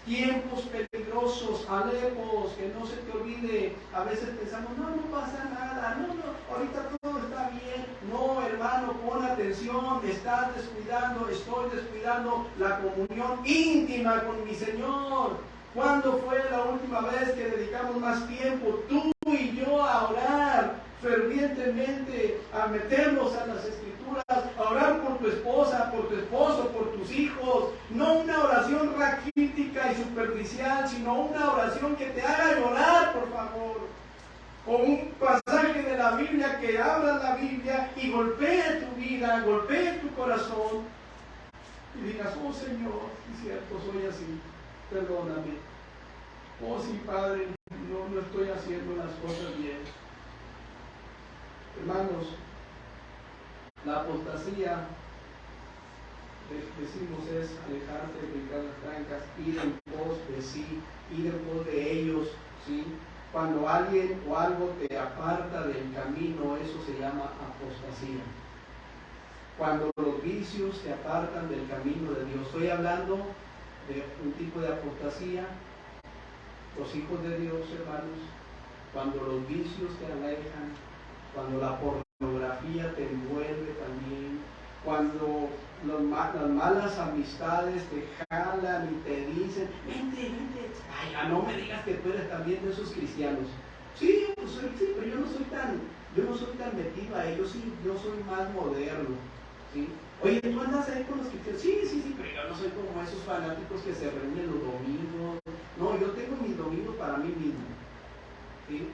Tiempos peligrosos, alepos, que no se te olvide. A veces pensamos, no pasa nada, no, ahorita todo está bien. No, hermano, pon atención, estás descuidando, estoy descuidando la comunión íntima con mi Señor. ¿Cuándo fue la última vez que dedicamos más tiempo, tú y yo, a orar fervientemente, a meternos a las Escrituras, a orar por tu esposa, por tu esposo, por tus hijos? No una oración raquítica y superficial, sino una oración que te haga llorar, por favor. O un pasaje de la Biblia, que abra la Biblia y golpee tu vida, golpee tu corazón y digas, oh Señor, es cierto, soy así, perdóname. Oh sí, Padre, no estoy haciendo las cosas bien. Hermanos, la apostasía, decimos, es alejarse, brincar las trancas, ir en pos de sí, ir en pos de ellos, ¿sí? Cuando alguien o algo te aparta del camino, eso se llama apostasía. Cuando los vicios te apartan del camino de Dios. Estoy hablando de un tipo de apostasía. Los hijos de Dios, hermanos, cuando los vicios te alejan, cuando la pornografía te envuelve también, cuando las malas amistades te jalan y te dicen, vente, ay, no me digas que tú eres también de esos cristianos. Sí, pues sí, pero yo no soy tan metido a ellos, sí, yo soy más moderno, ¿sí? Oye, ¿tú andas ahí con los cristianos? Sí, pero yo no soy como esos fanáticos que se reúnen los domingos. No, yo tengo mis domingos para mí mismo, ¿sí?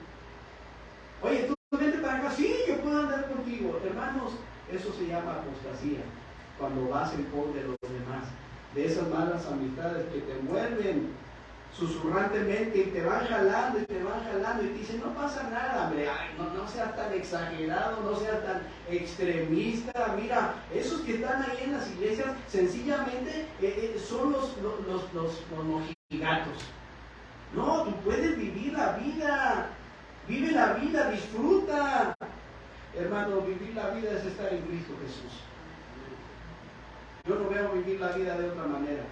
Oye, tú vente para acá, sí, yo puedo andar contigo. Hermanos, eso se llama apostasía, cuando vas en pos de los demás, de esas malas amistades que te envuelven susurrantemente y te van jalando y te dicen, no pasa nada, hombre, ay, no seas tan exagerado, no seas tan extremista. Mira, esos que están ahí en las iglesias sencillamente son los mojigatos. No, tú puedes vivir la vida, vive la vida, disfruta. Hermano, vivir la vida es estar en Cristo Jesús. Yo no veo vivir la vida de otra manera.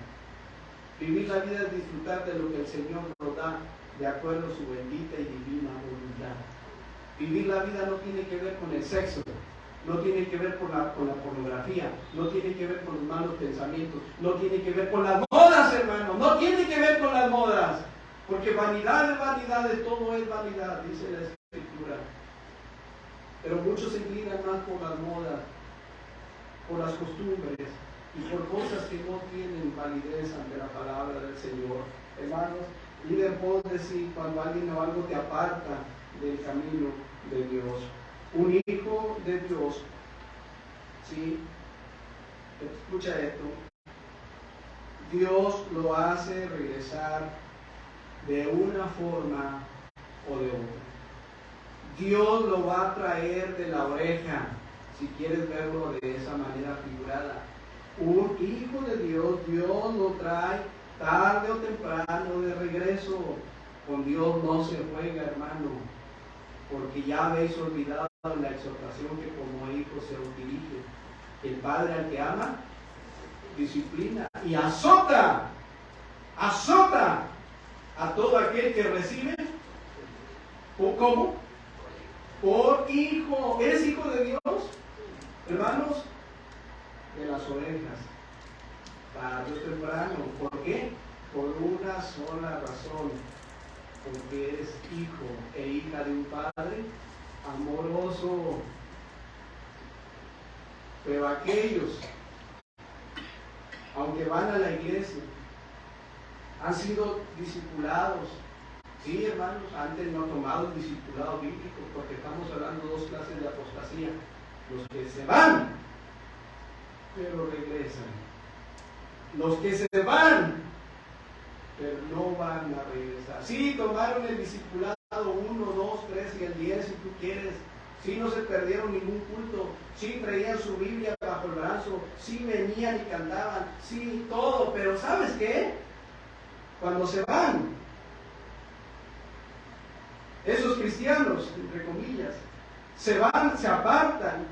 Vivir la vida es disfrutar de lo que el Señor nos da de acuerdo a su bendita y divina voluntad. Vivir la vida no tiene que ver con el sexo, no tiene que ver con la pornografía, no tiene que ver con los malos pensamientos, no tiene que ver con las modas, hermano, no tiene que ver con las modas, porque vanidad es vanidad, todo es vanidad, dice la Escritura. Pero muchos se inclinan más por las modas, por las costumbres y por cosas que no tienen validez ante la palabra del Señor. Hermanos, ir en pos de sí cuando alguien o algo te aparta del camino de Dios. Un hijo de Dios, ¿sí? Escucha esto. Dios lo hace regresar de una forma o de otra. Dios lo va a traer de la oreja, si quieres verlo de esa manera figurada. un hijo de Dios, Dios lo trae tarde o temprano de regreso. Con Dios no se juega, hermano, porque ya habéis olvidado la exhortación que como hijo se os dirige. El Padre al que ama, disciplina y azota a todo aquel que recibe. ¿Cómo? Por hijo. ¿Eres hijo de Dios? Hermanos, de las ovejas, tarde o temprano. ¿Por qué? Por una sola razón, porque eres hijo e hija de un Padre amoroso. Pero aquellos, aunque van a la iglesia, han sido discipulados. Sí, hermanos, antes no han tomado el discipulado bíblico, porque estamos hablando de dos clases de apostasía. Los que se van, pero regresan. Los que se van, pero no van a regresar. Sí, tomaron el discipulado 1, 2, 3 y el 10 si tú quieres. Sí, no se perdieron ningún culto. Sí, traían su Biblia bajo el brazo. Sí, venían y cantaban. Sí, todo. Pero ¿sabes qué? Cuando se van, esos cristianos, entre comillas, se van, se apartan.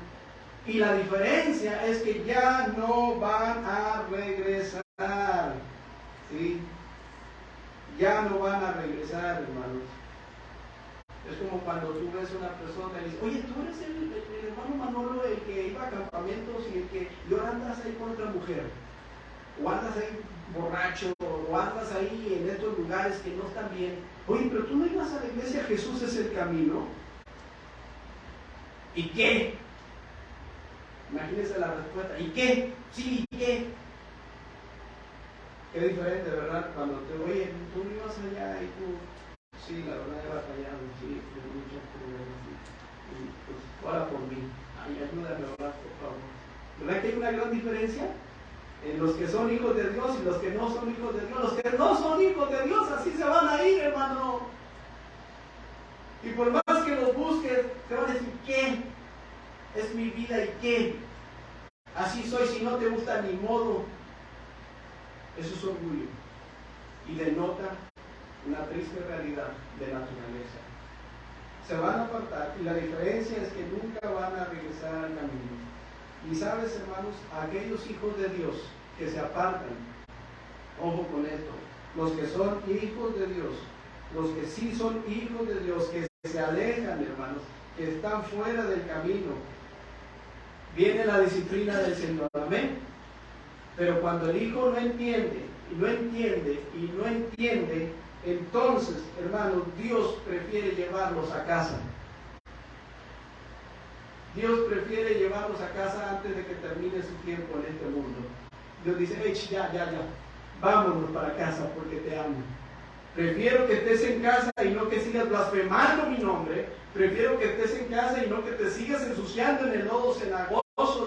Y la diferencia es que ya no van a regresar. ¿Sí? Ya no van a regresar, hermanos. Es como cuando tú ves a una persona y dices, oye, tú eres el hermano Manolo, el que iba a campamentos y ahora andas ahí con otra mujer. O andas ahí borracho, o andas ahí en estos lugares que no están bien. Oye, pero tú no ibas a la iglesia, Jesús es el camino. ¿Y qué? Imagínense la respuesta. ¿Y qué? Sí, ¿y qué? Qué diferente, ¿verdad? Cuando te oye, tú no ibas allá y tú, sí, la verdad he batallado, sí, tengo muchos problemas, y pues, ora por mí. Ay, ayúdame a orar, por favor. ¿Verdad que hay una gran diferencia? En los que son hijos de Dios y los que no son hijos de Dios. Los que no son hijos de Dios, así se van a ir, hermano. Y por más que los busques, te van a decir, ¿qué? Es mi vida, ¿y qué? Así soy, si no te gusta, ni modo. Eso es orgullo. Y denota una triste realidad de naturaleza. Se van a apartar y la diferencia es que nunca van a regresar al camino. Y sabes, hermanos, aquellos hijos de Dios que se apartan, ojo con esto, los que son hijos de Dios, los que sí son hijos de Dios, que se alejan, hermanos, que están fuera del camino, viene la disciplina del Señor, amén. Pero cuando el hijo no entiende, y no entiende, y no entiende, entonces, hermanos, Dios prefiere llevarlos a casa. Dios prefiere llevarlos a casa antes de que termine su tiempo en este mundo. Dios dice, hey, ya, vámonos para casa porque te amo. Prefiero que estés en casa y no que sigas blasfemando mi nombre. Prefiero que estés en casa y no que te sigas ensuciando en el lodo cenagoso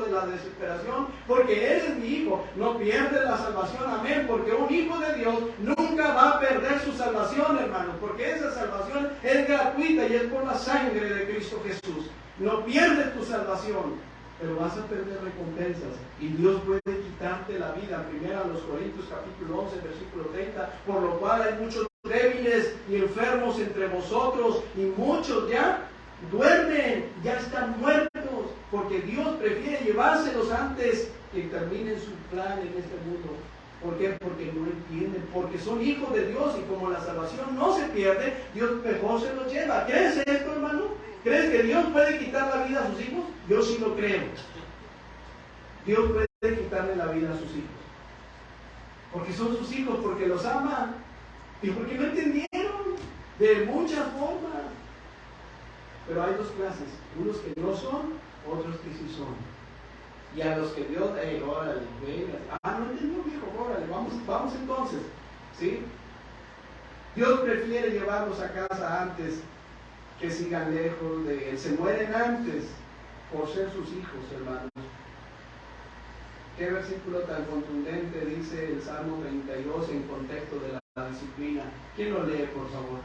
de la desesperación, porque eres mi hijo. No pierdes la salvación, amén, porque un hijo de Dios nunca va a perder su salvación, hermano, porque esa salvación es gratuita y es por la sangre de Cristo Jesús. No pierdes tu salvación, pero vas a perder recompensas. Y Dios puede quitarte la vida. Primero a los Corintios capítulo 11, versículo 30, por lo cual hay muchos débiles y enfermos entre vosotros, y muchos ya duermen, ya están muertos, porque Dios prefiere llevárselos antes que terminen su plan en este mundo. ¿Por qué? Porque no entienden, porque son hijos de Dios y como la salvación no se pierde, Dios mejor se los lleva. ¿Crees esto, hermano? ¿Crees que Dios puede quitar la vida a sus hijos? Yo sí lo creo. Dios puede quitarle la vida a sus hijos. Porque son sus hijos, porque los ama. Y porque no entendieron de muchas formas. Pero hay dos clases. Unos que no son, otros que sí son. Y a los que Dios, órale, venga. No entendió, viejo, órale, vamos entonces. ¿Sí? Dios prefiere llevarlos a casa antes que sigan lejos de Él. Se mueren antes por ser sus hijos, hermanos. Qué versículo tan contundente dice el Salmo 32 en contexto de la disciplina. ¿Quién lo lee, por favor?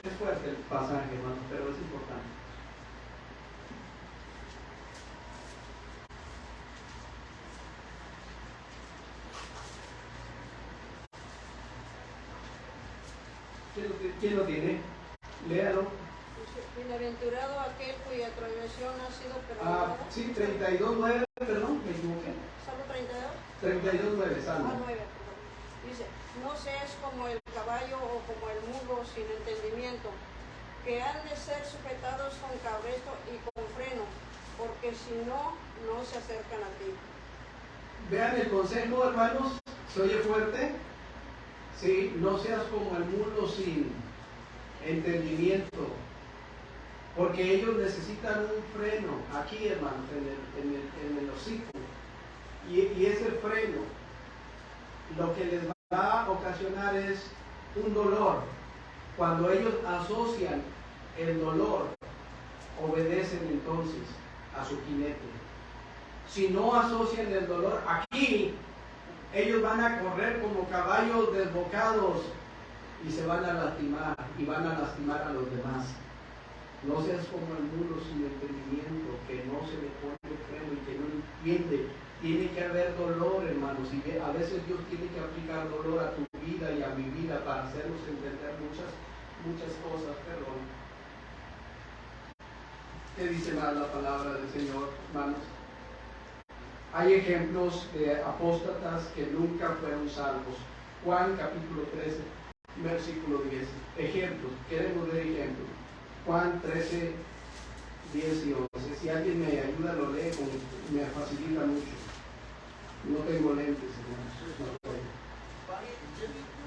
Es fuerte el pasaje, hermanos, pero es importante. ¿Quién lo tiene? Léalo. Bienaventurado aquel cuya transgresión ha sido perdonada. Sí, 32:9, perdón, me equivoqué. ¿Solo 32? 32:9, salmo. 9, perdón. Dice, no seas como el caballo o como el mulo sin entendimiento, que han de ser sujetados con cabresto y con freno, porque si no, no se acercan a ti. Vean el consejo, hermanos, ¿se oye fuerte? Sí, no seas como el mulo sin entendimiento, porque ellos necesitan un freno, aquí, hermanos, en el hocico, y ese freno lo que les va a ocasionar es un dolor. Cuando ellos asocian el dolor, obedecen entonces a su jinete. Si no asocian el dolor, aquí ellos van a correr como caballos desbocados y se van a lastimar y van a lastimar a los demás. No seas como el mulo sin entendimiento, que no se le pone freno y que no entiende. Tiene que haber dolor, hermanos, y a veces Dios tiene que aplicar dolor a tu vida y a mi vida para hacernos entender muchas cosas, perdón. ¿Qué dice más la palabra del Señor, hermanos? Hay ejemplos de apóstatas que nunca fueron salvos. Juan capítulo 13, versículo 10. Ejemplos, queremos ver ejemplos. Juan 13, 10 y 11. Si alguien me ayuda, lo lee, me facilita mucho. No tengo lentes, hermanos. No puedo.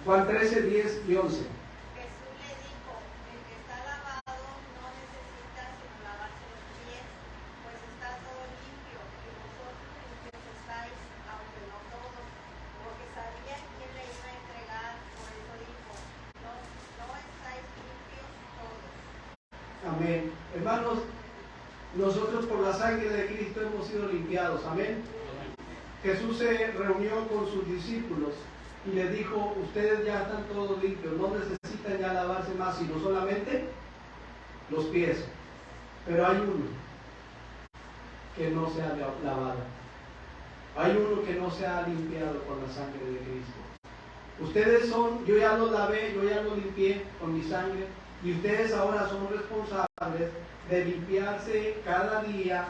Juan 13, 10 y 11. Jesús le dijo, el que está lavado no necesita sino lavarse los pies, pues está todo limpio, y vosotros limpios estáis, aunque no todos, porque sabía quién le iba a entregar, por eso dijo, no estáis limpios todos. Amén. Hermanos, nosotros por la sangre de Cristo hemos sido limpiados. Amén. Jesús se reunió con sus discípulos y les dijo, ustedes ya están todos limpios, no necesitan ya lavarse más, sino solamente los pies. Pero hay uno que no se ha lavado. Hay uno que no se ha limpiado con la sangre de Cristo. Ustedes son, yo ya los lavé, yo ya los limpié con mi sangre, y ustedes ahora son responsables de limpiarse cada día,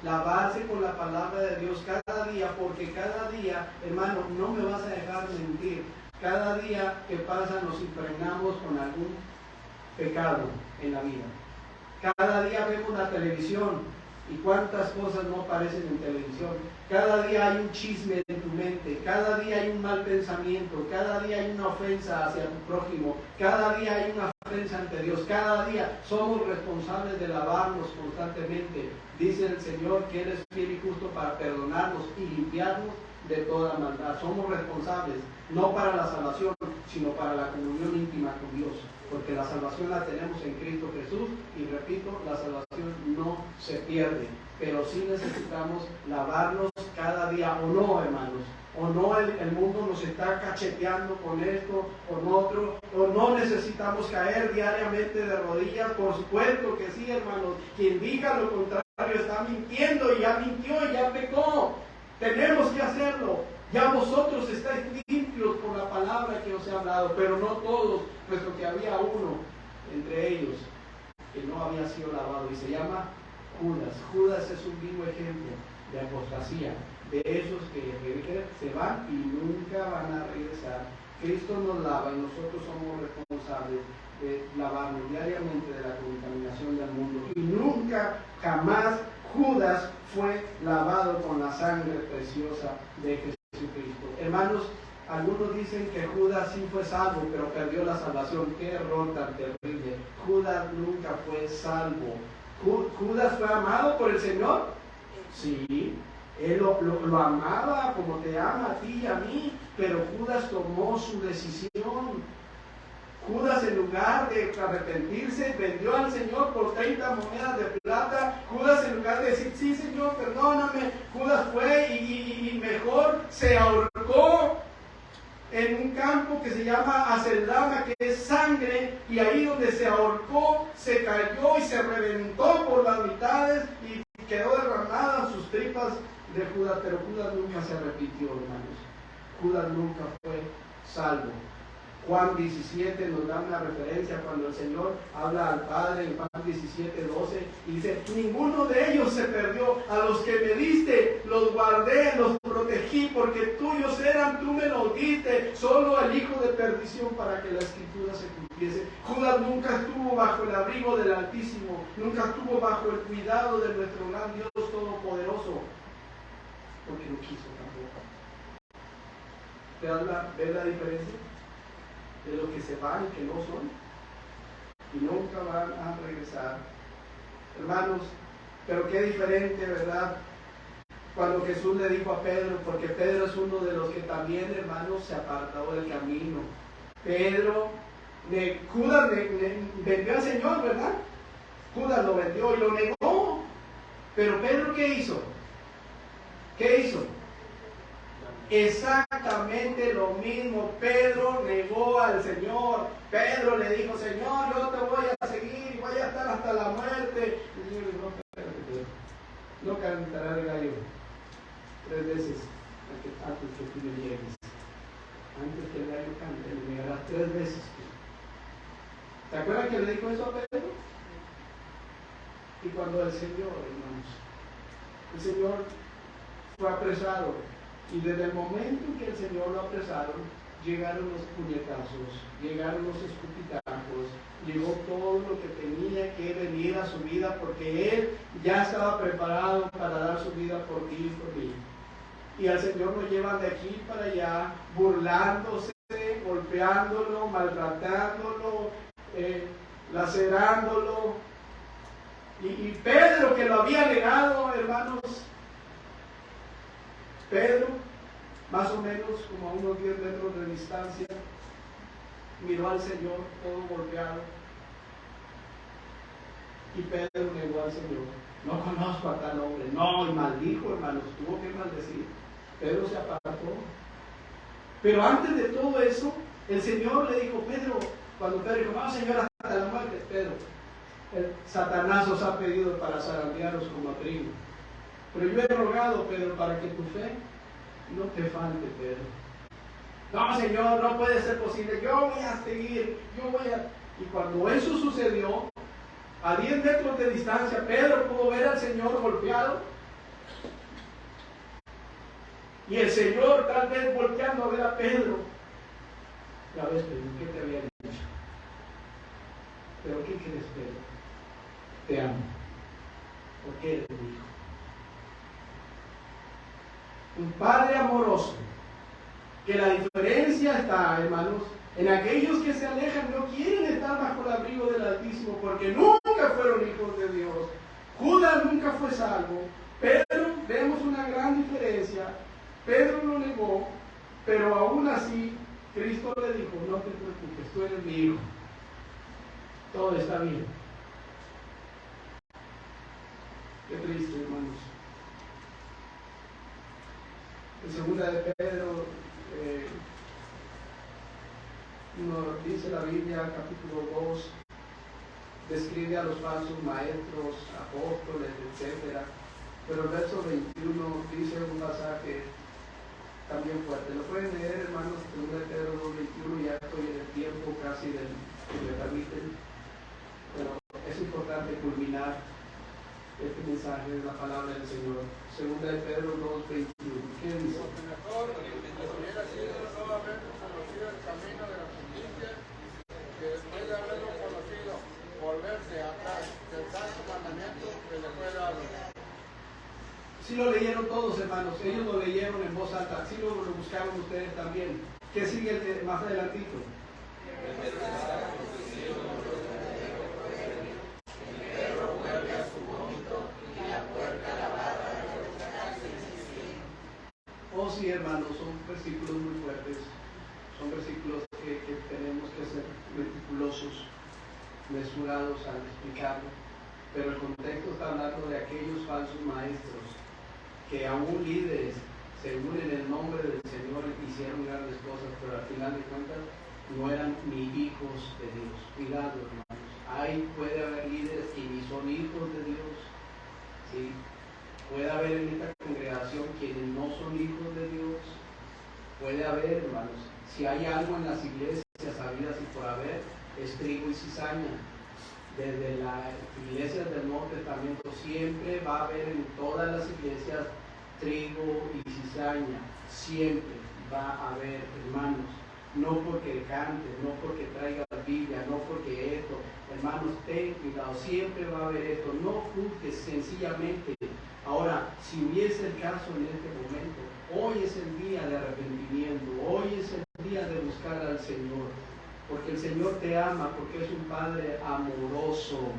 lavarse con la palabra de Dios cada día, porque cada día, hermano, no me vas a dejar mentir, cada día que pasa nos impregnamos con algún pecado en la vida. Cada día vemos la televisión y cuántas cosas no aparecen en televisión. Cada día hay un chisme en tu mente, cada día hay un mal pensamiento, cada día hay una ofensa hacia tu prójimo, cada día hay una ofensa ante Dios, cada día somos responsables de lavarnos constantemente. Dice el Señor que Él es fiel y justo para perdonarnos y limpiarnos de toda maldad. Somos responsables, no para la salvación, sino para la comunión íntima con Dios, porque la salvación la tenemos en Cristo Jesús, y repito, la salvación no se pierde, pero sí necesitamos lavarnos cada día, o no, hermanos, o no el mundo nos está cacheteando con esto, con otro, o no necesitamos caer diariamente de rodillas. Por supuesto que sí, hermanos, quien diga lo contrario está mintiendo, y ya mintió y ya pecó. Tenemos que hacerlo. Ya vosotros estáis limpios por la palabra que os he hablado, pero no todos, puesto que había uno entre ellos que no había sido lavado, y se llama Judas. Judas es un vivo ejemplo de apostasía, de esos que se van y nunca van a regresar. Cristo nos lava y nosotros somos responsables de lavarnos diariamente de la contaminación del mundo. Y nunca, jamás, Judas fue lavado con la sangre preciosa de Jesucristo. Hermanos, algunos dicen que Judas sí fue salvo, pero perdió la salvación. Qué error tan terrible. Judas nunca fue salvo. ¿Judas fue amado por el Señor? Sí. Él lo amaba como te ama a ti y a mí, pero Judas tomó su decisión. Judas, en lugar de arrepentirse, vendió al Señor por 30 monedas de plata. Judas, en lugar de decir, sí, Señor, perdóname, Judas fue y mejor se ahorcó en un campo que se llama Aceldama, que es sangre, y ahí donde se ahorcó, se cayó y se reventó por las mitades y quedó derramada en sus tripas de Judas. Pero Judas nunca se arrepintió, hermanos. Judas nunca fue salvo. Juan 17 nos da una referencia cuando el Señor habla al Padre en Juan 17:12 y dice, ninguno de ellos se perdió, a los que me diste los guardé, los protegí, porque tuyos eran, tú me los diste, solo el hijo de perdición para que la escritura se cumpliese. Judas nunca estuvo bajo el abrigo del Altísimo, nunca estuvo bajo el cuidado de nuestro gran Dios Todopoderoso, porque no quiso tampoco. ¿Ves la diferencia? De lo que se van y que no son, y nunca van a regresar. Hermanos, pero qué diferente, ¿verdad? Cuando Jesús le dijo a Pedro, porque Pedro es uno de los que también, hermanos, se apartó del camino. Judas vendió al Señor, ¿verdad? Judas lo vendió y lo negó. Pero Pedro, ¿qué hizo? ¿Qué hizo? Exactamente lo mismo. Pedro negó al Señor. Pedro le dijo, Señor, yo te voy a seguir y voy a estar hasta la muerte. Y el Señor le dijo, no cantará el gallo 3 veces antes que tú me niegues. Antes que el gallo cante, le negarás 3 veces. ¿Te acuerdas que le dijo eso a Pedro? Y cuando el Señor, hermanos, el Señor fue apresado, y desde el momento en que el Señor lo apresaron, llegaron los puñetazos, llegaron los escupitajos, llegó todo lo que tenía que venir a su vida, porque Él ya estaba preparado para dar su vida por ti y por mí. Y al Señor lo llevan de aquí para allá, burlándose, golpeándolo, maltratándolo, lacerándolo. Y Pedro, que lo había negado, hermanos, Pedro, más o menos como a unos 10 metros de distancia, miró al Señor todo golpeado. Y Pedro negó al Señor. No conozco a tal hombre. No, y maldijo, hermanos, tuvo que maldecir. Pedro se apartó. Pero antes de todo eso, el Señor le dijo, Pedro, cuando Pedro dijo, no, Señor, hasta la muerte, Pedro, el Satanás os ha pedido para zarandearos como a trigo. Pero yo he rogado, Pedro, para que tu fe no te falte, Pedro. No, Señor, no puede ser posible. Yo voy a seguir, Y cuando eso sucedió, a 10 metros de distancia, Pedro pudo ver al Señor golpeado. Y el Señor, tal vez volteando a ver a Pedro, ya ves, Pedro, ¿qué te había dicho? ¿Pero qué crees, Pedro? Te amo, porque eres mi hijo. Un padre amoroso, que la diferencia está, hermanos, en aquellos que se alejan, no quieren estar bajo el abrigo del Altísimo, porque nunca fueron hijos de Dios. Judas nunca fue salvo. Pedro, vemos una gran diferencia. Pedro lo negó, pero aún así, Cristo le dijo, no te preocupes, tú eres mi hijo. Todo está bien. Qué triste, hermanos. En segunda de Pedro, nos dice la Biblia, capítulo 2, describe a los falsos maestros, apóstoles, etc. Pero el verso 21 dice un pasaje también fuerte. Lo pueden leer, hermanos, segunda de Pedro 2:21, ya estoy en el tiempo casi del que me permiten. Pero es importante culminar este mensaje de la palabra del Señor. Segunda de Pedro 2:21. ¿Qué dice? Porque mejor hubiera sido no haber conocido el camino de la justicia que después de haberlo conocido, volverse atrás del santo mandamiento que le fue dado. Sí lo leyeron todos, hermanos. Ellos lo leyeron en voz alta. Sí lo buscaron ustedes también. ¿Qué sigue más adelantito? Oh sí, hermanos, son versículos muy fuertes, son versículos que tenemos que ser meticulosos, mesurados al explicarlo, pero el contexto está hablando de aquellos falsos maestros que aún líderes, según en el nombre del Señor, hicieron grandes cosas, pero al final de cuentas no eran ni hijos de Dios. Cuidado, hermanos, puede haber líderes que ni son hijos de Dios, ¿sí? Puede haber en esta congregación quienes no son hijos de Dios. Puede haber, hermanos, si hay algo en las iglesias, habidas y por haber es trigo y cizaña. Desde las iglesias del Nuevo Testamento siempre va a haber en todas las iglesias trigo y cizaña. Siempre va a haber, hermanos. No porque cantes, no porque traigas Biblia, no porque esto. Hermanos, ten cuidado, siempre va a haber esto. No juzgues sencillamente. Ahora, si hubiese el caso en este momento, hoy es el día de arrepentimiento, hoy es el día de buscar al Señor. Porque el Señor te ama, porque es un Padre amoroso.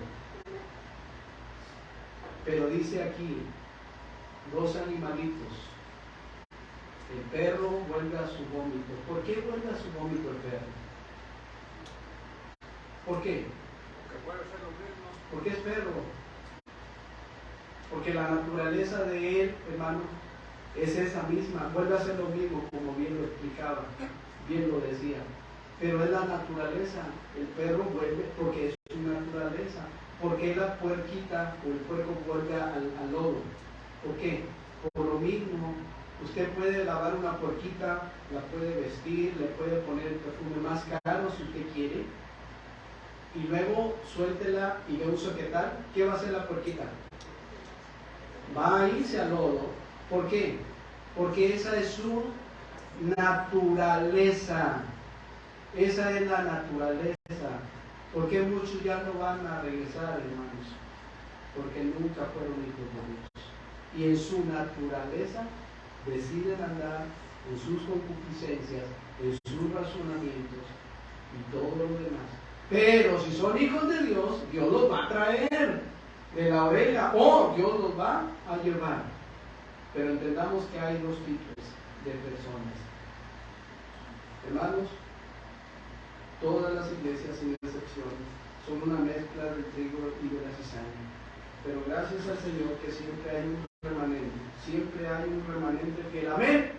Pero dice aquí, dos animalitos. El perro vuelve a su vómito. ¿Por qué vuelve a su vómito el perro? ¿Por qué? Porque puede ser lo mismo. Porque es perro. Porque la naturaleza de él, hermano, es esa misma. Vuelve a ser lo mismo, como bien lo explicaba, bien lo decía. Pero es la naturaleza. El perro vuelve porque es su naturaleza. ¿Por qué la puerquita o el puerco vuelve al lodo? ¿Por qué? Por lo mismo. Usted puede lavar una puerquita, la puede vestir, le puede poner el perfume más caro si usted quiere, y luego suéltela y ve un soquetal. ¿Qué va a hacer la puerquita? Va a irse al lodo. ¿Por qué? Porque esa es su naturaleza. Esa es la naturaleza. ¿Por qué muchos ya no van a regresar, hermanos? Porque nunca fueron hijos de Dios. Y en su naturaleza deciden andar en sus concupiscencias, en sus razonamientos y todo lo demás. Pero si son hijos de Dios, Dios los va a traer de la oreja o Dios los va a llevar. Pero entendamos que hay dos tipos de personas. Hermanos, todas las iglesias sin excepción son una mezcla del trigo y de la cizaña. Pero gracias al Señor que siempre hay un remanente, siempre hay un remanente fiel. Amén.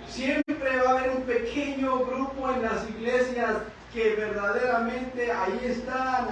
Siempre va a haber un pequeño grupo en las iglesias que verdaderamente ahí están,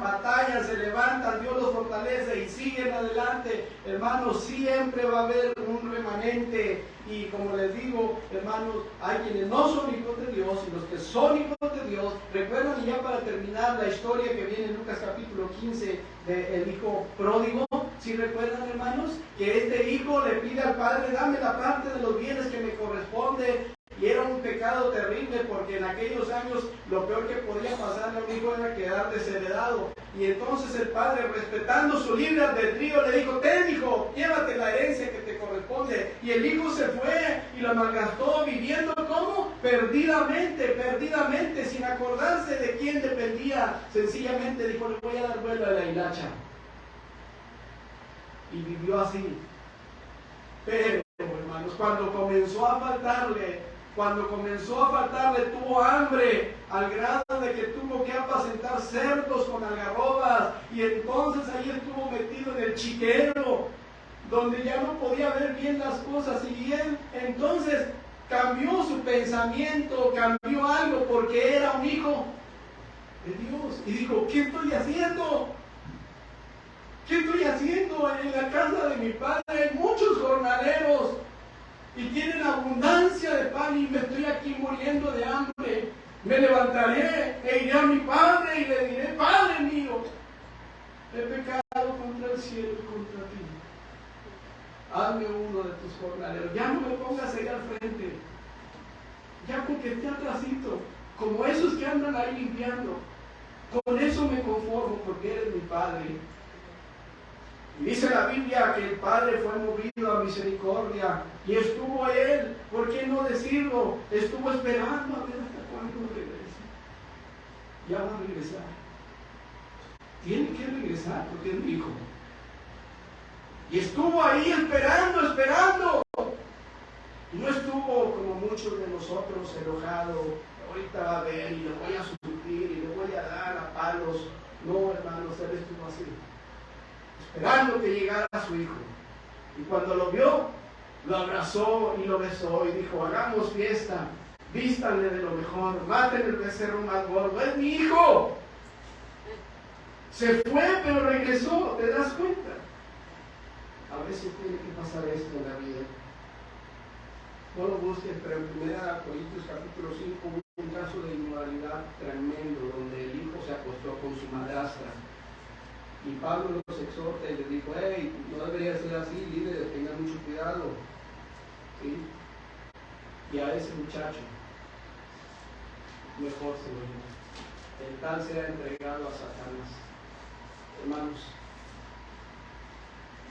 batallan, se levantan, Dios los fortalece y siguen adelante. Hermanos, siempre va a haber un remanente. Y como les digo, hermanos, hay quienes no son hijos de Dios y los que son hijos de Dios. Recuerdan, y ya para terminar, la historia que viene en Lucas capítulo 15 del hijo pródigo. ¿Sí recuerdan, hermanos? Que este hijo le pide al padre: dame la parte de los bienes que me corresponde. Y era un pecado terrible, porque en aquellos años lo peor que podía pasarle a un hijo era quedar desheredado. Y entonces el padre, respetando su libre albedrío, le dijo: ten, hijo, llévate la herencia que te corresponde. Y el hijo se fue y la malgastó, viviendo ¿cómo? Perdidamente, sin acordarse de quién dependía. Sencillamente dijo: le voy a dar vuelo a la hilacha. Y vivió así. Pero, hermanos, cuando comenzó a faltarle, tuvo hambre, al grado de que tuvo que apacentar cerdos con algarrobas, y entonces ahí estuvo metido en el chiquero, donde ya no podía ver bien las cosas, y él entonces cambió su pensamiento, cambió algo, porque era un hijo de Dios, y dijo: ¿qué estoy haciendo? ¿Qué estoy haciendo? En la casa de mi padre hay muchos jornaleros y tienen abundancia de pan, y me estoy aquí muriendo de hambre. Me levantaré e iré a mi padre y le diré: Padre mío, he pecado contra el cielo y contra ti. Hazme uno de tus jornaleros. Ya no me pongas ahí al frente, ya porque esté atrasito, como esos que andan ahí limpiando. Con eso me conformo, porque eres mi padre. Y dice la Biblia que el Padre fue movido a misericordia y estuvo él, ¿por qué no decirlo? Estuvo esperando a ver hasta cuándo regresa. Ya va a regresar. Tiene que regresar porque es mi hijo. Y estuvo ahí esperando. Y no estuvo como muchos de nosotros enojado: ahorita va a ver y le voy a surtir y le voy a dar a palos. No, hermanos, él estuvo así, esperando que llegara su hijo. Y cuando lo vio, lo abrazó y lo besó y dijo: hagamos fiesta, vístanle de lo mejor, maten el becerro más gordo, es mi hijo. Se fue, pero regresó. ¿Te das cuenta? A veces tiene que pasar esto en la vida. No lo busques, pero en 1 Corintios capítulo 5 hubo un caso de inmoralidad su madrastra. Y Pablo los exhorta y les dijo, hey, no debería ser así, líderes, tengan mucho cuidado. ¿Sí? Y a ese muchacho, mejor se lo lleva. El tal sea entregado a Satanás. Hermanos,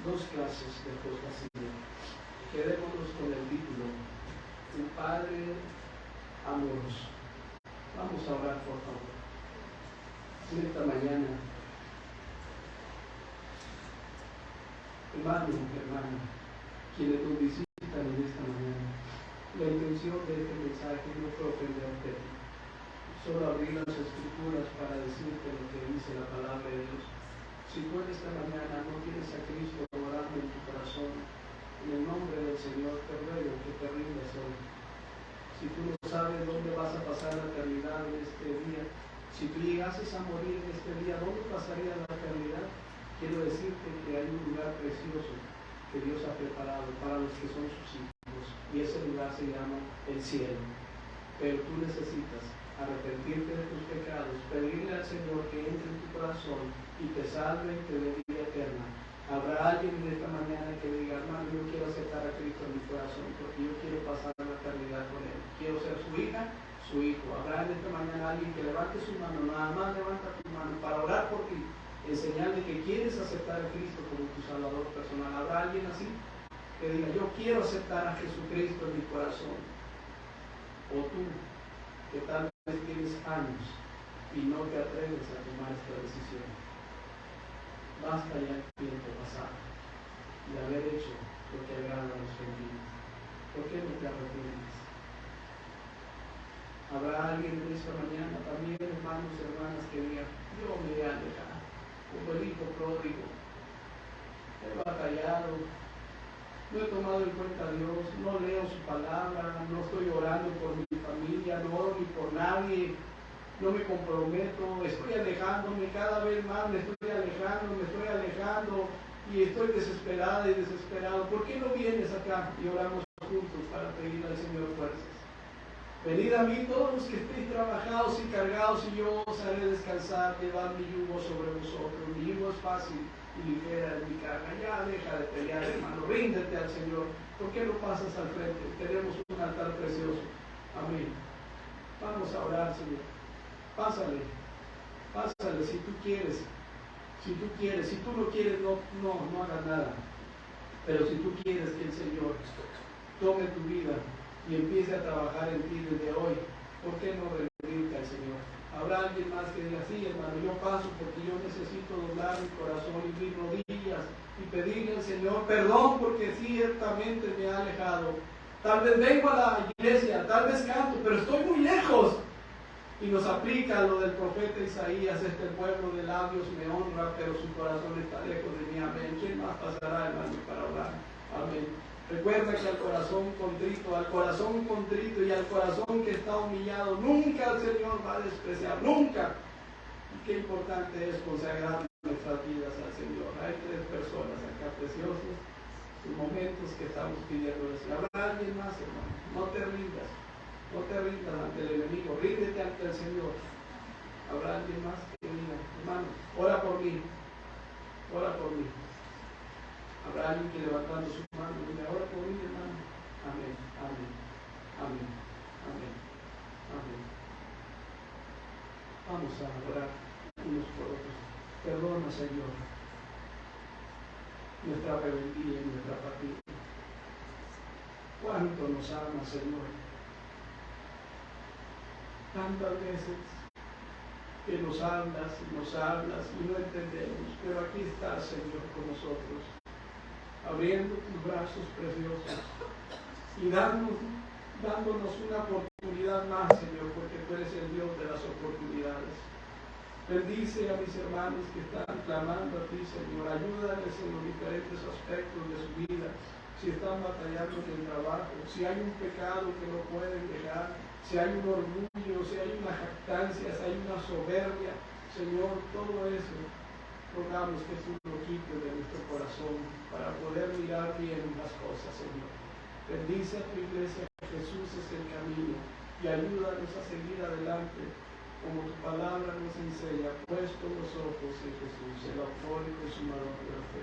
dos clases de apostasía. Quedémonos con el título, un padre amoroso. Vamos a orar, por favor. En esta mañana, hermano, hermana, quienes nos visitan en esta mañana, la intención de este mensaje no fue ofenderte, solo abrir las escrituras para decirte lo que dice la palabra de Dios. Si tú en esta mañana no tienes a Cristo orando en tu corazón, en el nombre del Señor te ruego que te rindas hoy. Si tú no sabes dónde vas a pasar la eternidad en este día, si tú llegases a morir en este día, ¿dónde pasaría la eternidad? Quiero decirte que hay un lugar precioso que Dios ha preparado para los que son sus hijos, y ese lugar se llama el cielo. Pero tú necesitas arrepentirte de tus pecados, pedirle al Señor que entre en tu corazón y te salve y te dé vida eterna. Habrá alguien en esta mañana que diga, hermano, yo quiero aceptar a Cristo en mi corazón porque yo quiero pasar la eternidad con Él. Quiero ser su hija, su hijo. Habrá en esta mañana alguien que levante su mano, nada más levanta tu mano para orar por ti, en señal de que quieres aceptar a Cristo como tu Salvador personal. ¿Habrá alguien así? Que diga, yo quiero aceptar a Jesucristo en mi corazón. O tú, que tal vez tienes años y no te atreves a tomar esta decisión. Basta ya el tiempo pasado de haber hecho lo que agrada a los gentiles. ¿Por qué no te arrepientes? Habrá alguien en esta mañana también, hermanos y hermanas, que digan, yo me he alejado, como el hijo pródigo, he batallado, no he tomado en cuenta a Dios, no leo su palabra, no estoy orando por mi familia, no oro ni por nadie, no me comprometo, estoy alejándome cada vez más, me estoy alejando y estoy desesperada y desesperado. ¿Por qué no vienes acá y oramos juntos para pedir al Señor fuerzas? Venid a mí todos los que estéis trabajados y cargados, y yo os haré descansar. Llevad mi yugo sobre vosotros. Mi yugo es fácil y ligera es mi carga. Ya deja de pelear, hermano, ríndete al Señor. ¿Por qué no pasas al frente? Tenemos un altar precioso. Amén. Vamos a orar, Señor. Pásale, si tú quieres. Si tú no quieres, no hagas nada. Pero si tú quieres que el Señor tome tu vida y empiece a trabajar en ti desde hoy, ¿por qué no rendirte al Señor? Habrá alguien más que diga, sí, hermano, yo paso porque yo necesito doblar mi corazón y mis rodillas y pedirle al Señor perdón porque ciertamente me ha alejado. Tal vez vengo a la iglesia, tal vez canto, pero estoy muy lejos. Y nos aplica lo del profeta Isaías, este pueblo de labios me honra, pero su corazón está lejos de mí. Amén. ¿Quién más pasará, hermano, para orar? Amén. Recuerda que al corazón contrito y al corazón que está humillado, nunca el Señor va a despreciar, nunca. Y qué importante es consagrar nuestras vidas al Señor. Hay 3 personas acá preciosas, en momentos que estamos pidiendo eso. ¿Habrá alguien más, hermano? No te rindas ante el enemigo, ríndete ante el Señor. ¿Habrá alguien más que diga, hermano, ora por mí? Habrá alguien que levantando su mano diga, ora por mí, hermano. Amén. Vamos a orar unos por otros. Perdona, Señor, nuestra rebeldía y nuestra apatía. Cuánto nos ama, Señor. Tantas veces que nos hablas y no entendemos, pero aquí estás, Señor, con nosotros, abriendo tus brazos preciosos y dándonos una oportunidad más, Señor, porque tú eres el Dios de las oportunidades. Bendice a mis hermanos que están clamando a ti, Señor. Ayúdales en los diferentes aspectos de su vida. Si están batallando en el trabajo, si hay un pecado que no pueden dejar, si hay un orgullo, si hay una jactancia, si hay una soberbia, Señor, todo eso, rogamos que tú lo quites de nuestro corazón para poder mirar bien las cosas, Señor. Bendice a tu iglesia, Jesús es el camino, y ayúdanos a seguir adelante, como tu palabra nos enseña, puesto los ojos en Jesús, el autor y consumador de la fe.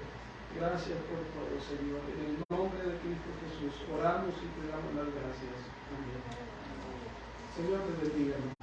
Gracias por todo, Señor. En el nombre de Cristo Jesús, oramos y te damos las gracias. Amén. Señor, te bendiga.